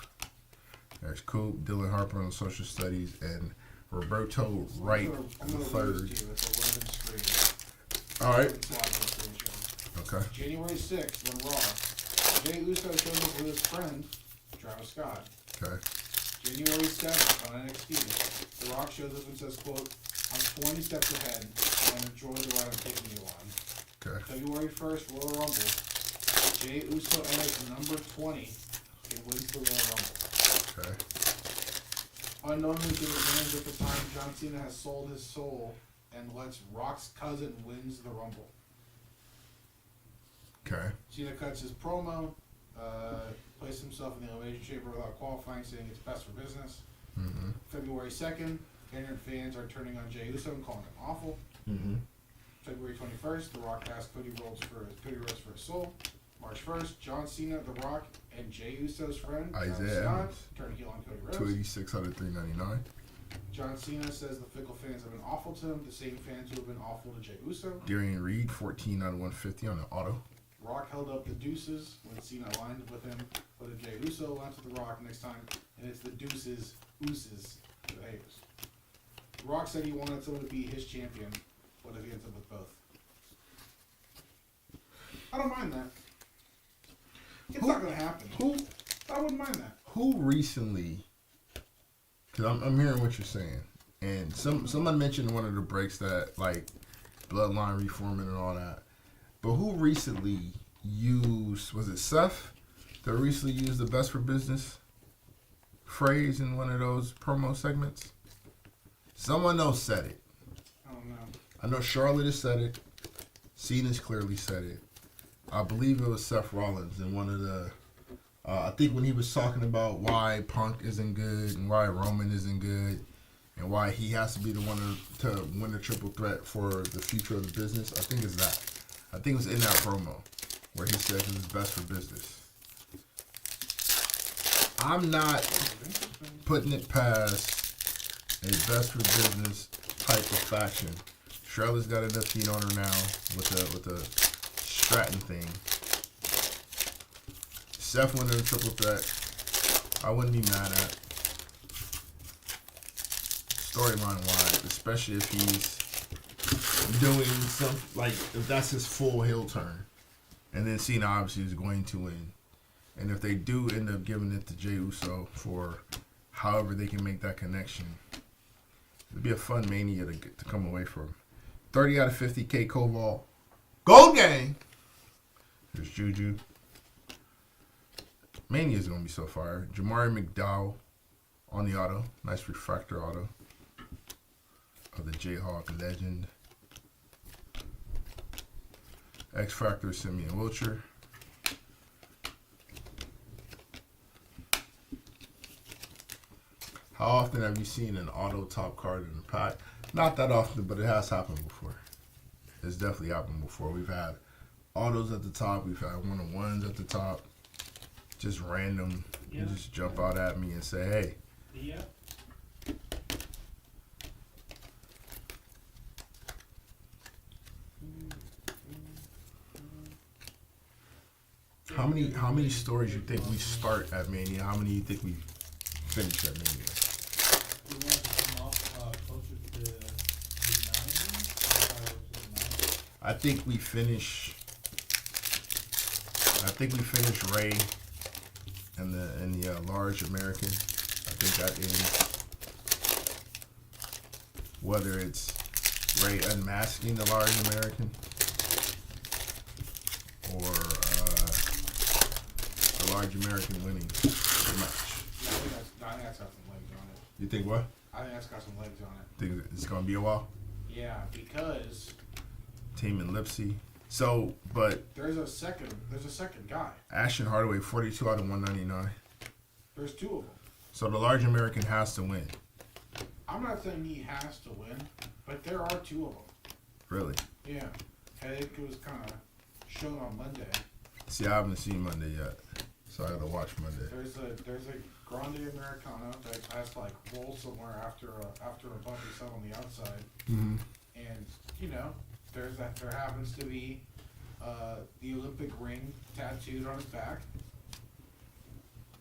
There's Coop, Dylan Harper on social studies, and Roberto Wright I'm the gonna third. lose to you. It's 11 screen. All right. It's live rotation. Okay. January 6th, when Raw, Jey Uso shows up with his friend, Travis Scott. Okay. January 7th on NXT, The Rock shows up and says, quote, I'm 20 steps ahead and enjoy the ride I'm taking you on. Okay. February 1st, Royal Rumble. Jey Uso enters number 20 and wins the Royal Rumble. Okay. Unknowingly to his fans at the time, John Cena has sold his soul and lets Rock's cousin wins the Rumble. Okay. Cena cuts his promo, placed himself in the Elimination Chamber without qualifying, saying it's best for business. Mm-hmm. February 2nd, ignorant fans are turning on Jey Uso and calling him awful. Mm-hmm. February 21st, The Rock asks Cody Rhodes for his soul. March 1st, John Cena, The Rock, and Jey Uso's friend, Travis Isaiah Scott, Evans. turn heel on Cody Rhodes. 286 out of 399. John Cena says the fickle fans have been awful to him, the same fans who have been awful to Jey Uso. Darian Reed, 14 out of 150 on the auto. Rock held up the deuces when Cena aligned with him, but if Jey Uso went to The Rock next time, and it's the deuces, oozes to the haters. Rock said he wanted someone to be his champion. What if he ends up with both? I don't mind that. It's not going to happen. I wouldn't mind that. Who recently? Because I'm hearing what you're saying, and someone mentioned in one of the breaks that like bloodline reforming and all that. But who recently used, was it Seth that recently used the best for business phrase in one of those promo segments? Someone else said it. I don't know. I know Charlotte has said it. Cena's clearly said it. I believe it was Seth Rollins in one of the, I think when he was talking about why Punk isn't good and why Roman isn't good and why he has to be the one to win the triple threat for the future of the business. I think it's that. I think it was in that promo where he said it was best for business. I'm not putting it past a best for business type of faction. Charlotte's got enough heat on her now with the Stratton thing. Seth winning the triple threat, I wouldn't be mad at. Storyline wise, especially if he's doing some, like, if that's his full heel turn. And then Cena obviously is going to win. And if they do end up giving it to Jey Uso for however they can make that connection, it'd be a fun Mania to come away from. 30 out of 50, K Koval. Gold Gang! There's Juju. Mania's going to be so fire. Jamari McDowell on the auto. Nice refractor auto of the Jayhawk legend. X Factor Simeon Wilcher. How often have you seen an auto top card in the pack? Not that often, but it has happened before. It's definitely happened before. We've had autos at the top. We've had one-on-ones at the top. Just random. Yeah. You just jump out at me and say, hey. Yeah. How many stories you think we start at Mania? How many you think we finish at Mania? We want to come off closer to the 90s. I think we finish Ray and the large American. I think that ends. Whether it's Ray unmasking the large American or the large American winning the match. I think that's got some legs on it. You think what? I think that's got some legs on it. Think it's gonna be a while? Yeah, because Team and Lipsy. So, but there's a second guy. Ashton Hardaway, 42 out of 199. There's two of them. So the large American has to win. I'm not saying he has to win, but there are two of them. Really? Yeah. I think it was kind of shown on Monday. See, I haven't seen Monday yet, so I gotta watch Monday. There's a Grande Americano that has to like roll somewhere after a bunch of stuff on the outside, Mm-hmm. and you know there happens to be the Olympic ring tattooed on his back.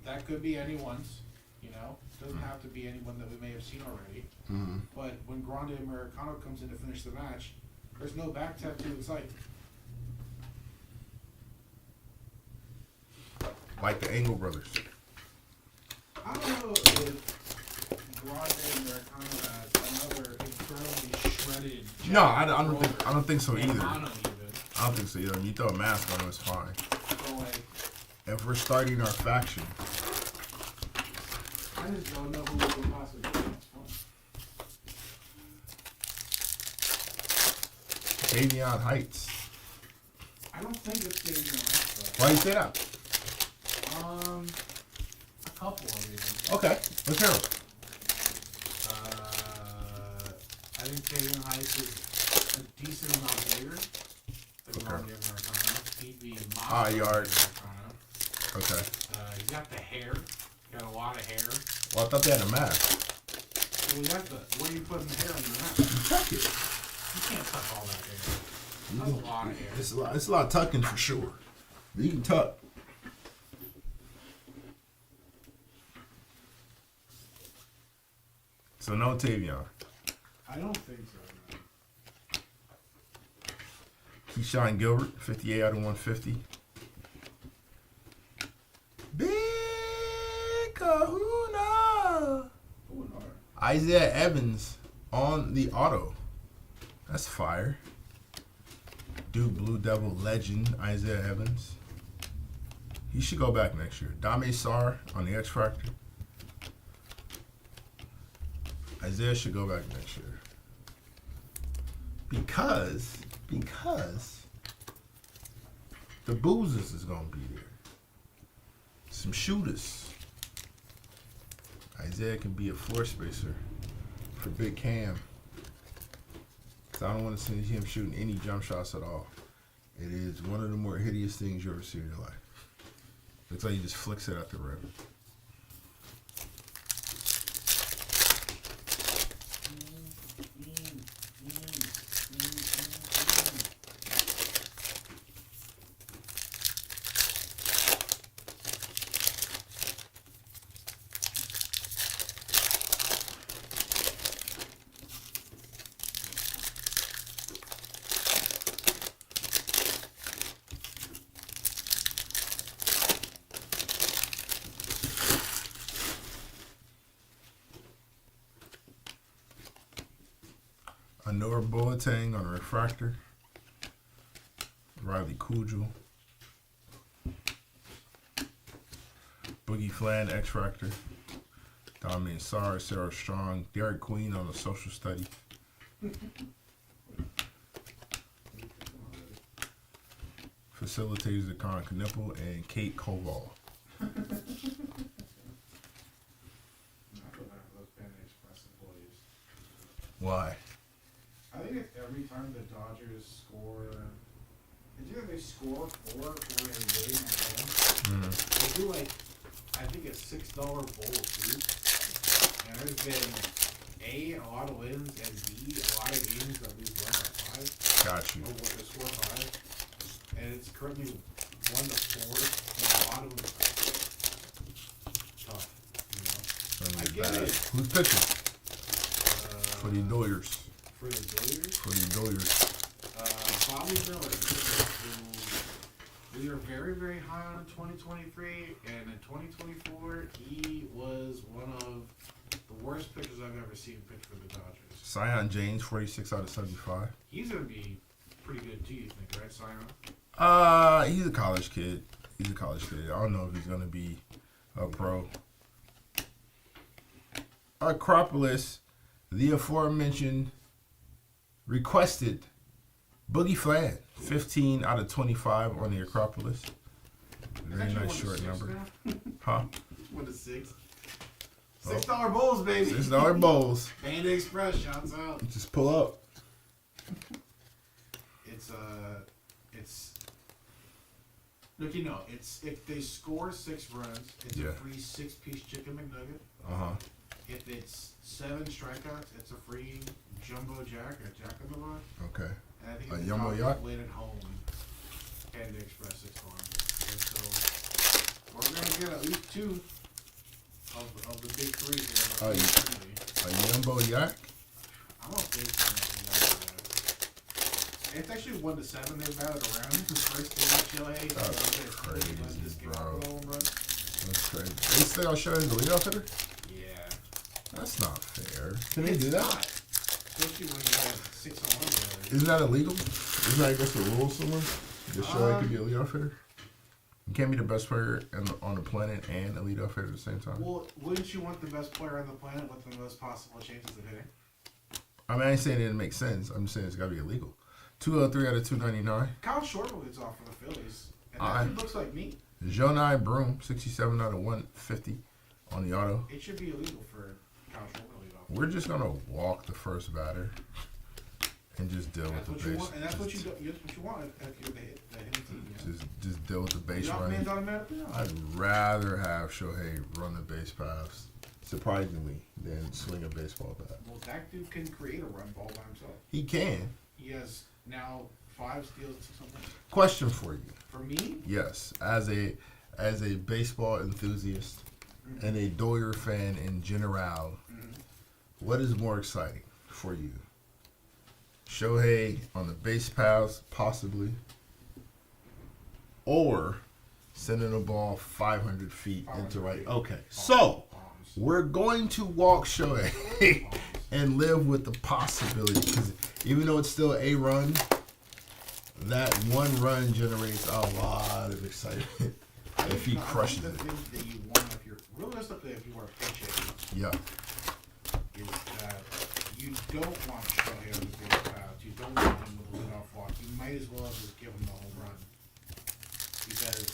That could be anyone's. You know, it doesn't have to be anyone that we may have seen already. Mm-hmm. But when Grande Americano comes in to finish the match, there's no back tap to excite. Like the Angle brothers. I don't know if Grande Americano has another incredibly shredded. No, I don't think so either. Mono even. I don't think so either. You throw a mask on him, it's fine. So like, If we're starting our faction, I just don't know who we could possibly do. It's fun. Davion Heights. I don't think it's Davion Heights. Why you say that? A couple of reasons. Okay, let's hear 'em. I think Davion Heights is a decent amount bigger than Grande Americano. He'd be Yard. Americano. Okay. He's got the hair. Got a lot of hair. Well, I thought they had a mask. Well, we got the. Where are you putting the hair on your mask? Tuck it. You can't tuck all that hair. That's a lot of hair. It's a lot of tucking for sure. But you can tuck. So no Tavion. I don't think so, man. Keyshawn Gilbert, 58 out of 150. Big Kahuna. Oh, no. Isaiah Evans on the auto. That's fire. Duke Blue Devil legend, Isaiah Evans. He should go back next year. Dame Sarr on the X Factor. Isaiah should go back next year. Because the boozers is going to be there. Some shooters. Isaiah can be a floor spacer for Big Cam. Because I don't want to see him shooting any jump shots at all. It is one of the more hideous things you ever see in your life. Looks like he just flicks it at the rim. Anor Boateng on a refractor. Riley Kugel. Boogie Flan X Factor. Dominic Sarr, Sarah Strong, Derek Queen on the social study. Facilitators Akon Knipple and Kate Koval. I feel bad for those Panda Express employees. Why? I think it's every time the Dodgers score, it's either they score 4 or they win at home. They do like, I think a $6 bowl too. And there's been A, a lot of wins, and B, a lot of games that we've won by 5. Got you. Or what, the score 5. And it's currently 1 to 4. And a lot of them tough, you know. I get it. Who's pitching? For the Doyers. For the Doyers? For the Doyers. Bobby Miller, who we are very, very high on in 2023, and in 2024, he was one of the worst pitchers I've ever seen pitch for the Dodgers. Sion James, 46 out of 75. He's going to be pretty good too, you think, right, Sion? He's a college kid. I don't know if he's going to be a pro. Acropolis, the aforementioned requested Boogie Flan, 15 out of 25 on the Acropolis. Very nice short number. Huh? 1 to 6. $6 bowls, baby. $6 bowls. Panda Express, shouts out. Just pull up. It's look, you know, it's if they score 6 runs, it's a free 6-piece chicken McNugget. If it's 7 strikeouts, it's a free jumbo jack or jack in the box. Okay. And I think A if jumbo the yacht? Dodgers win at home, Panda Express $6. And so we're gonna get at least 2 of the big three here. Oh, But A Yumbo Yak? I'm a big fan of the It's actually 1-7. They batted around. This is the first thing that Shohei. That's crazy, bro. That's That's crazy. They still showing the leadoff hitter? Yeah. That's not fair. Can they do that? Not. Especially when you have 6 on 1. Isn't that illegal? Isn't that against the rules somewhere? Just Shohei could be a leadoff hitter? You can't be the best player on the planet and a leadoff hitter at the same time. Well, wouldn't you want the best player on the planet with the most possible chances of hitting? I mean, I ain't saying it didn't make sense. I'm just saying it's got to be illegal. 203 out of 299. Kyle Schwarber gets off for the Phillies. And that dude looks like me. Jonai Broom, 67 out of 150 on the auto. It should be illegal for Kyle Schwarber to lead off. We're just going to walk the first batter and just deal with the base. And that's what you want if you're the hitting team. You know? Just deal with the base Your running. man's automatically on. I'd rather have Shohei run the base paths, surprisingly, than swing a baseball bat. Well, that dude can create a run ball by himself. He can. He has now 5 steals or something. Question for you. For me? Yes, as a baseball enthusiast and a Doyer fan in general, what is more exciting for you? Shohei on the base paths, possibly, or sending the ball 500 feet into right. Okay, so we're going to walk Shohei and live with the possibility, because even though it's still a run, that one run generates a lot of excitement if he crushes the it. thing that you want if you're realistically if you are pitching Yeah. is that you don't want Shohei on the base path. You don't want him with a leadoff walk. You might as well just give him the home run. Because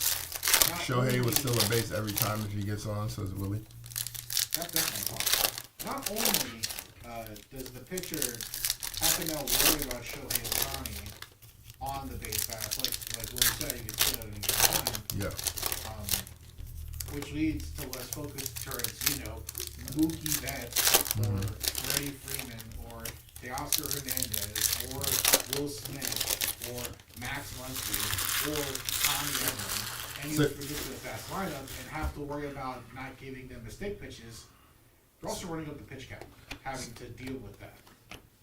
Shohei was still a base every time if he gets on, says Willie. that's definitely possible. Not only does the pitcher have to now worry about Shohei Ohtani on the base path, like Willie said, you can sit at any time. Yeah. Which leads to less focused towards, Mookie Betts or Freddie Freeman or Teoscar Hernandez or Will Smith or Max Muncy or Tommy Edman. And you forget to the fast lineup and have to worry about not giving them mistake pitches. You're also running up the pitch count, having to deal with that.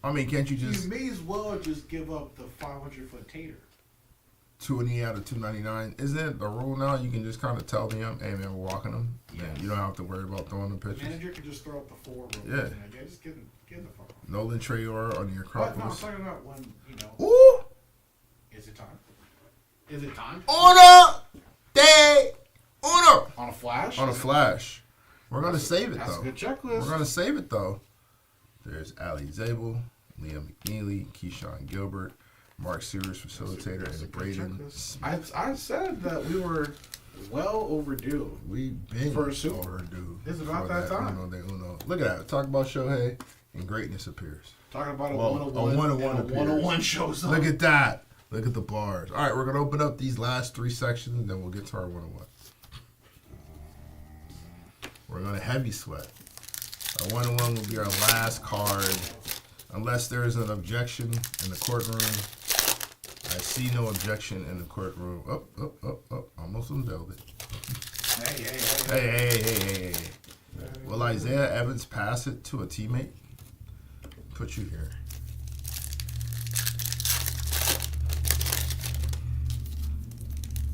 I mean, can't you just You may as well just give up the 500-foot tater. 20 out of 299? Isn't it the rule now? You can just kind of tell them, hey man, we're walking them. Yeah. You don't have to worry about throwing the The pitches. manager can just throw up the 4 real quick. Yeah. Yeah, just get the fuck off. Nolan Trayor on your But no, I'm Acropolis. talking about when, Ooh! is it time? Is it time? Uno! De! Uno! On a flash? On a flash. We're going to save it, That's though. a good checklist. We're going to save it, though. There's Ali Zabel, Liam McNeely, Keyshawn Gilbert, Mark Sears, facilitator, That's a and good Braden checklist. Smith. I said that we were well overdue. We've been For a super. overdue. It's about for that time. Uno de Uno. Look at that. Talk about Shohei, and greatness appears. Talking about a Well, 101. a 101 and a 101 appears. shows up. Look at that. Look at the bars. All right, we're going to open up these last 3 sections, and then we'll get to our 101. We're going to heavy sweat. Our 101 will be our last card, unless there is an objection in the courtroom. I see no objection in the courtroom. Almost unveiled it. Hey. Will Isaiah Evans pass it to a teammate? Put you here.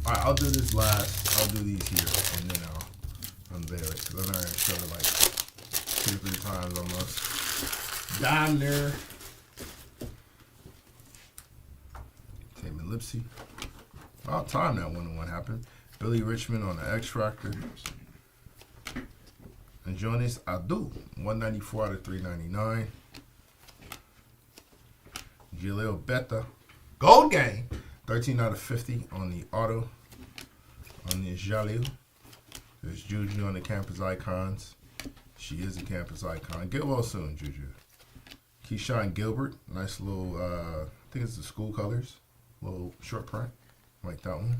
All right, I'll do this last. I'll do these here, and then I'll unveil it, because I know I showed it like 2 or 3 times almost. Down there. Taman Lipsy. About time that 1-1 happened. Billy Richmond on the X Factor. And Jonas Adu, 194 out of 399. Jaleel Betta, Gold Gang, 13 out of 50 on the auto. On the Jaleel. There's Juju on the campus icons. She is a campus icon. Get well soon, Juju. Keyshawn Gilbert, nice little, I think it's the school colors. Little short print, like that one.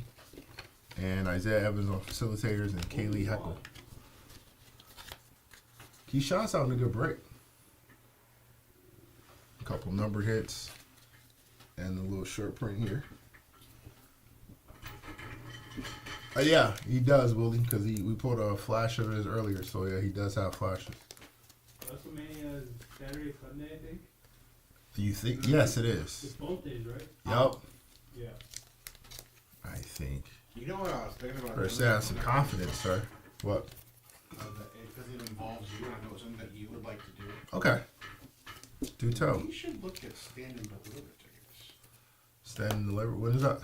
And Isaiah Evans on facilitators and Kaylee Heckle. Keyshawn's having a good break. A couple number hits and a little short print here. Yeah, he does, Willie, because we pulled a flash of his earlier. So yeah, he does have flashes. WrestleMania is Saturday, Sunday, I think. Do you think? Yes, it It's is. both days, right? Yep. Yeah. I think. You know what I was thinking about? Better say have some confidence, sir. What? Because it involves you, and I know it's something that you would like to do. Okay. Do tell. You should look at stand and deliver tickets. Stand and deliver. What is that?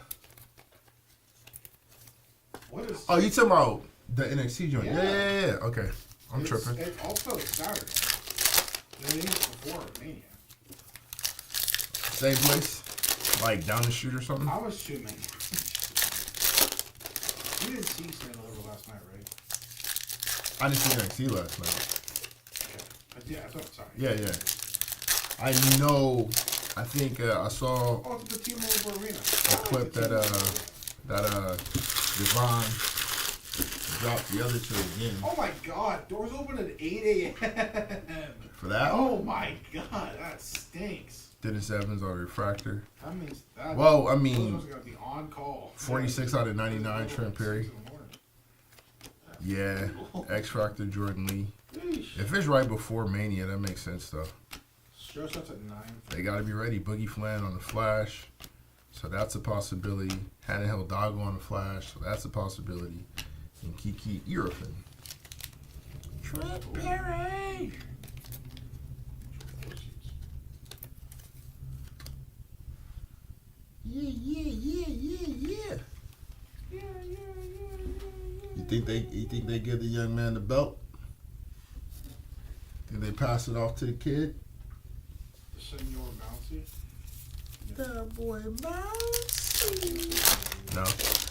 What is? Oh, you talking about the NXT joint? Yeah. Yeah. Okay. I'm it's, tripping. It's also Saturday. The day before Mania. Same place? Like down the street or something? I was shooting. You didn't see stand and deliver last night, right? I didn't see NXT last night. Yeah, I thought. Sorry. Yeah. I know. I think I saw Oh, it's the T-Mobile Arena. a clip that Devon dropped the other two again. Oh my God! Doors open at 8 a.m. For that Oh one? my God, that stinks. Dennis Evans on Refractor. That means that. Well, I those mean, are gonna be on call. 46 out of 99, Trent Perry. Yeah, X Factor, Jordan Lee. Yeesh. If it's right before Mania, that makes sense though. Show starts at 9. They got to be ready. Boogie Flan on the Flash, so that's a possibility. Hannah Hidalgo on the Flash, so that's a possibility. And Kiki Irefin. Trent Perry. Yeah. You think they give the young man the belt? Think they pass it off to the kid? The Senor Bouncy. That boy Bouncy. No,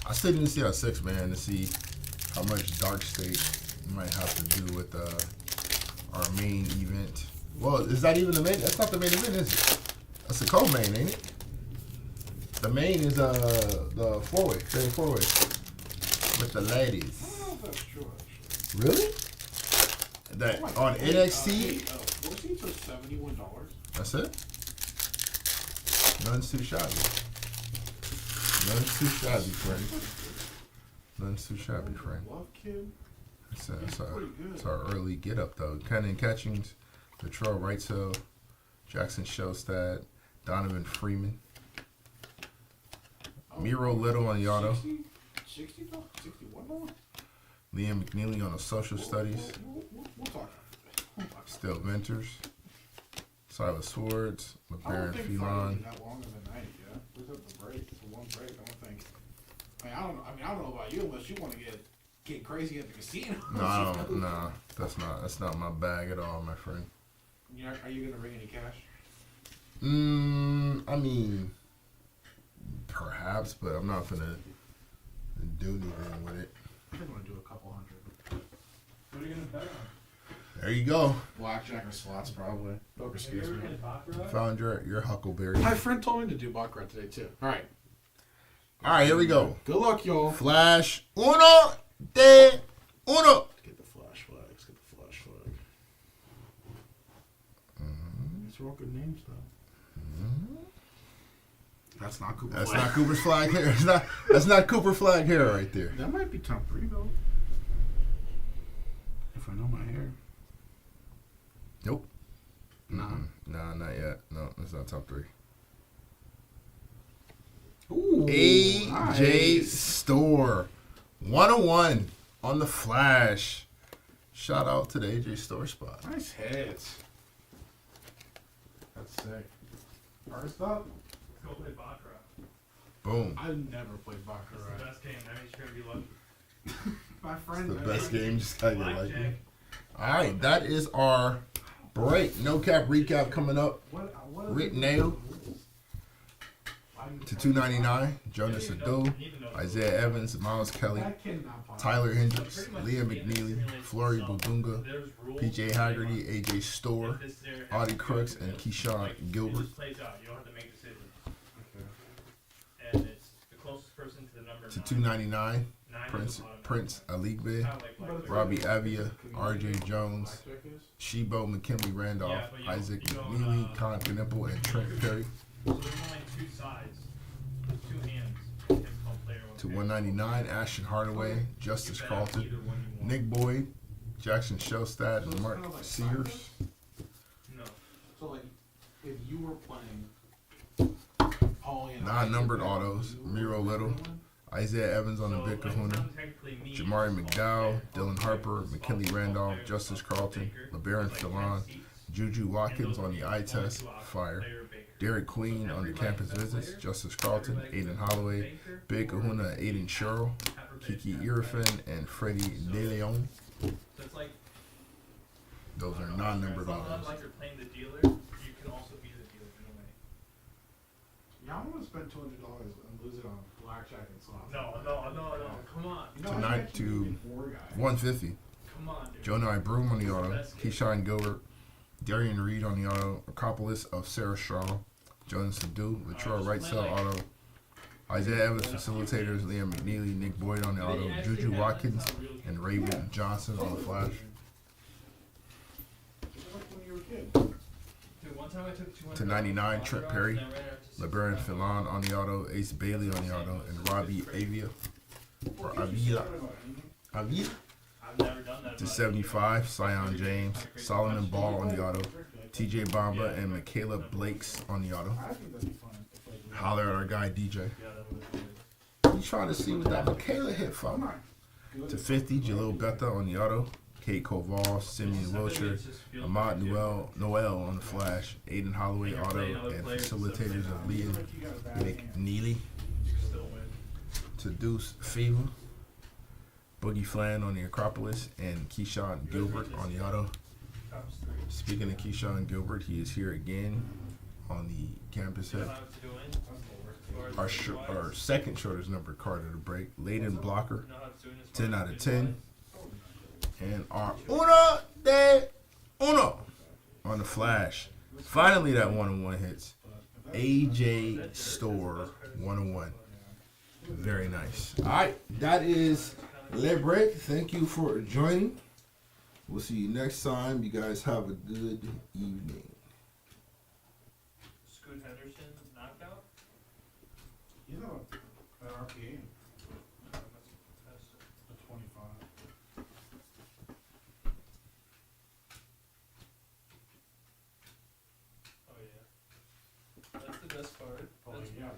I still didn't see a 6-man to see how much Dark State might have to do with our main event. Well, is that even the main? That's not the main event, is it? That's the co-main, ain't it? The main is the 4-way, fatal 4-way with the I ladies. don't know if that's true, actually. Really? That Oh my on God. NXT? 4 seats are $71. That's it. None's too shabby. None's too shabby, friend. None's too shabby, friend. Love Kid. It's Pretty good. our early get up though. Kenan Catchings, Latrell Wrightsell, Jackson Shellstad, Donovan Freeman, Miro Little on Yano, $60? $61? Liam McNeely on the social studies, We'll talk after this. Still Ventures, Silas Swords, I don't LeBaron think Friday's Phelan. that long of a night, yeah. We took the break. It's a long break. I don't think. I don't know about you unless you want to get crazy at the casino. No, I don't. Nah, that's not my bag at all, my friend. Are you gonna bring any cash? I mean, perhaps, but I'm not gonna do anything with it. I think I'm gonna do a couple hundred. What are you gonna bet on? There you go. Blackjack or slots, probably. Poker, Have you excuse ever me. played Baccarat? Found your Huckleberry. My friend told me to do baccarat today too. All right. All right, here we go. Good luck, y'all. Flash uno de uno. Get the flash flags. Get the flash flag. These are all good names, though. That's not Cooper. That's not Cooper's flag here. That's not Cooper flag here right there. That might be top 3 though. If I know my hair. Nope. Nah. Nah, not yet. No, that's not top 3. Ooh. AJ nice. Store 101 on the Flash. Shout out to the AJ Store spot. Nice hits. That's sick. First up, Let's go play Baccarat. Boom. I've never played It's baccarat. the best game. That means you're gonna be lucky. My It's friend. the best game. Just gotta get Blackjack. lucky. All right, that is our break. No cap recap coming up. What Rick Nail to 299. Jonas Adu, Isaiah Evans, Miles Kelly, That cannot possibly. Tyler Hendricks, Liam McNeely, Flory Budunga, There's rules. PJ Haggerty, AJ Store, If this there- Audie Crooks, and Keyshawn Like, It Gilbert. just plays out. You don't have to make decisions. Okay. And it's the closest person to the number To 9. 299, 9 is Prince the bottom Prince number. Aligbe, Kinda like blackjack. Robbie Avia, RJ Jones, Blackjack is? Shebo McKinley Randolph, Yeah, but you don't- Isaac you don't, McNeely, Con Knipple, and Trent Perry. So there's only 2 sides, 2 hands. You can play to 199, Ashton Hardaway, Justice Carlton, Nick Boyd, Jackson Shellstad, and Mark Sears. No. So like, if you were playing Paulie and Non-numbered autos, Miro Little, Isaiah Evans on the Big Kahuna, Jamari McDowell, Dylan Harper, McKinley Randolph, Justice Carlton, LeBaron Philon, Juju Watkins on the eye test, fire. Derek Queen on the campus visits, Justice Carlton, Aiden Holloway, Big Kahuna, Aiden Sherrill, Kiki Irfin, and Freddie DeLeon. Those are non-numbered autos. Like you're playing the dealer, you can also be the dealer in a way. Yeah, I'm gonna spend $200 and lose it on blackjack and slots. No. Come on. You know, To I nine- actually to need four guys. 150. Come on, dude. Jonah Broom on the auto, Keyshawn Gilbert, Darian Reed on the auto, Acropolis of Sarah Shaw, Jonas Sadu, Latrell Wrightsell auto, Isaiah Evans facilitators, Liam McNeely, Nick Boyd on the auto, Juju Watkins, and Raven Johnson on the flash. Just like when you were a kid. Dude, one time I took 200 To 99, Trent Perry, and I ran out to LeBaron 600. Philon on the auto, Ace Bailey on the auto, and Robbie Avia, or Avila, Avila. I've never done that. To 75, Sion James, Solomon Ball on the auto, TJ Bamba, and Michaela Blakes on the auto. I think that'd be fun. If, like, Holler at our guy DJ. Yeah, that would be You trying to see what that Michaela hit I'm from? not good To at 50, Jalil Betha on the auto, Kate Koval, Simeon Wilshire, Ahmad Noel on the flash, Aiden Holloway auto, and facilitators of Liam like you got a bad hand. McNeely. still win. To Deuce Fever, Boogie Flan on the Acropolis, and Keyshawn Gilbert on the auto. Cops 3. Speaking of Keyshawn Gilbert, he is here again on the campus You know hit. how to go in? Our second shortest number card of the break, Layden Blocker, You know how to do it as 10 far out as of 10. visualize? And our uno de uno on the flash. Finally, that 101 hits. AJ Store 101. Very nice. All right, that is Le Break. Thank you for joining. We'll see you next time. You guys have a good evening. Scoot Henderson knockout? You know, at RPA, That's the 25. oh yeah. That's the best part. Oh, That's yeah, bro.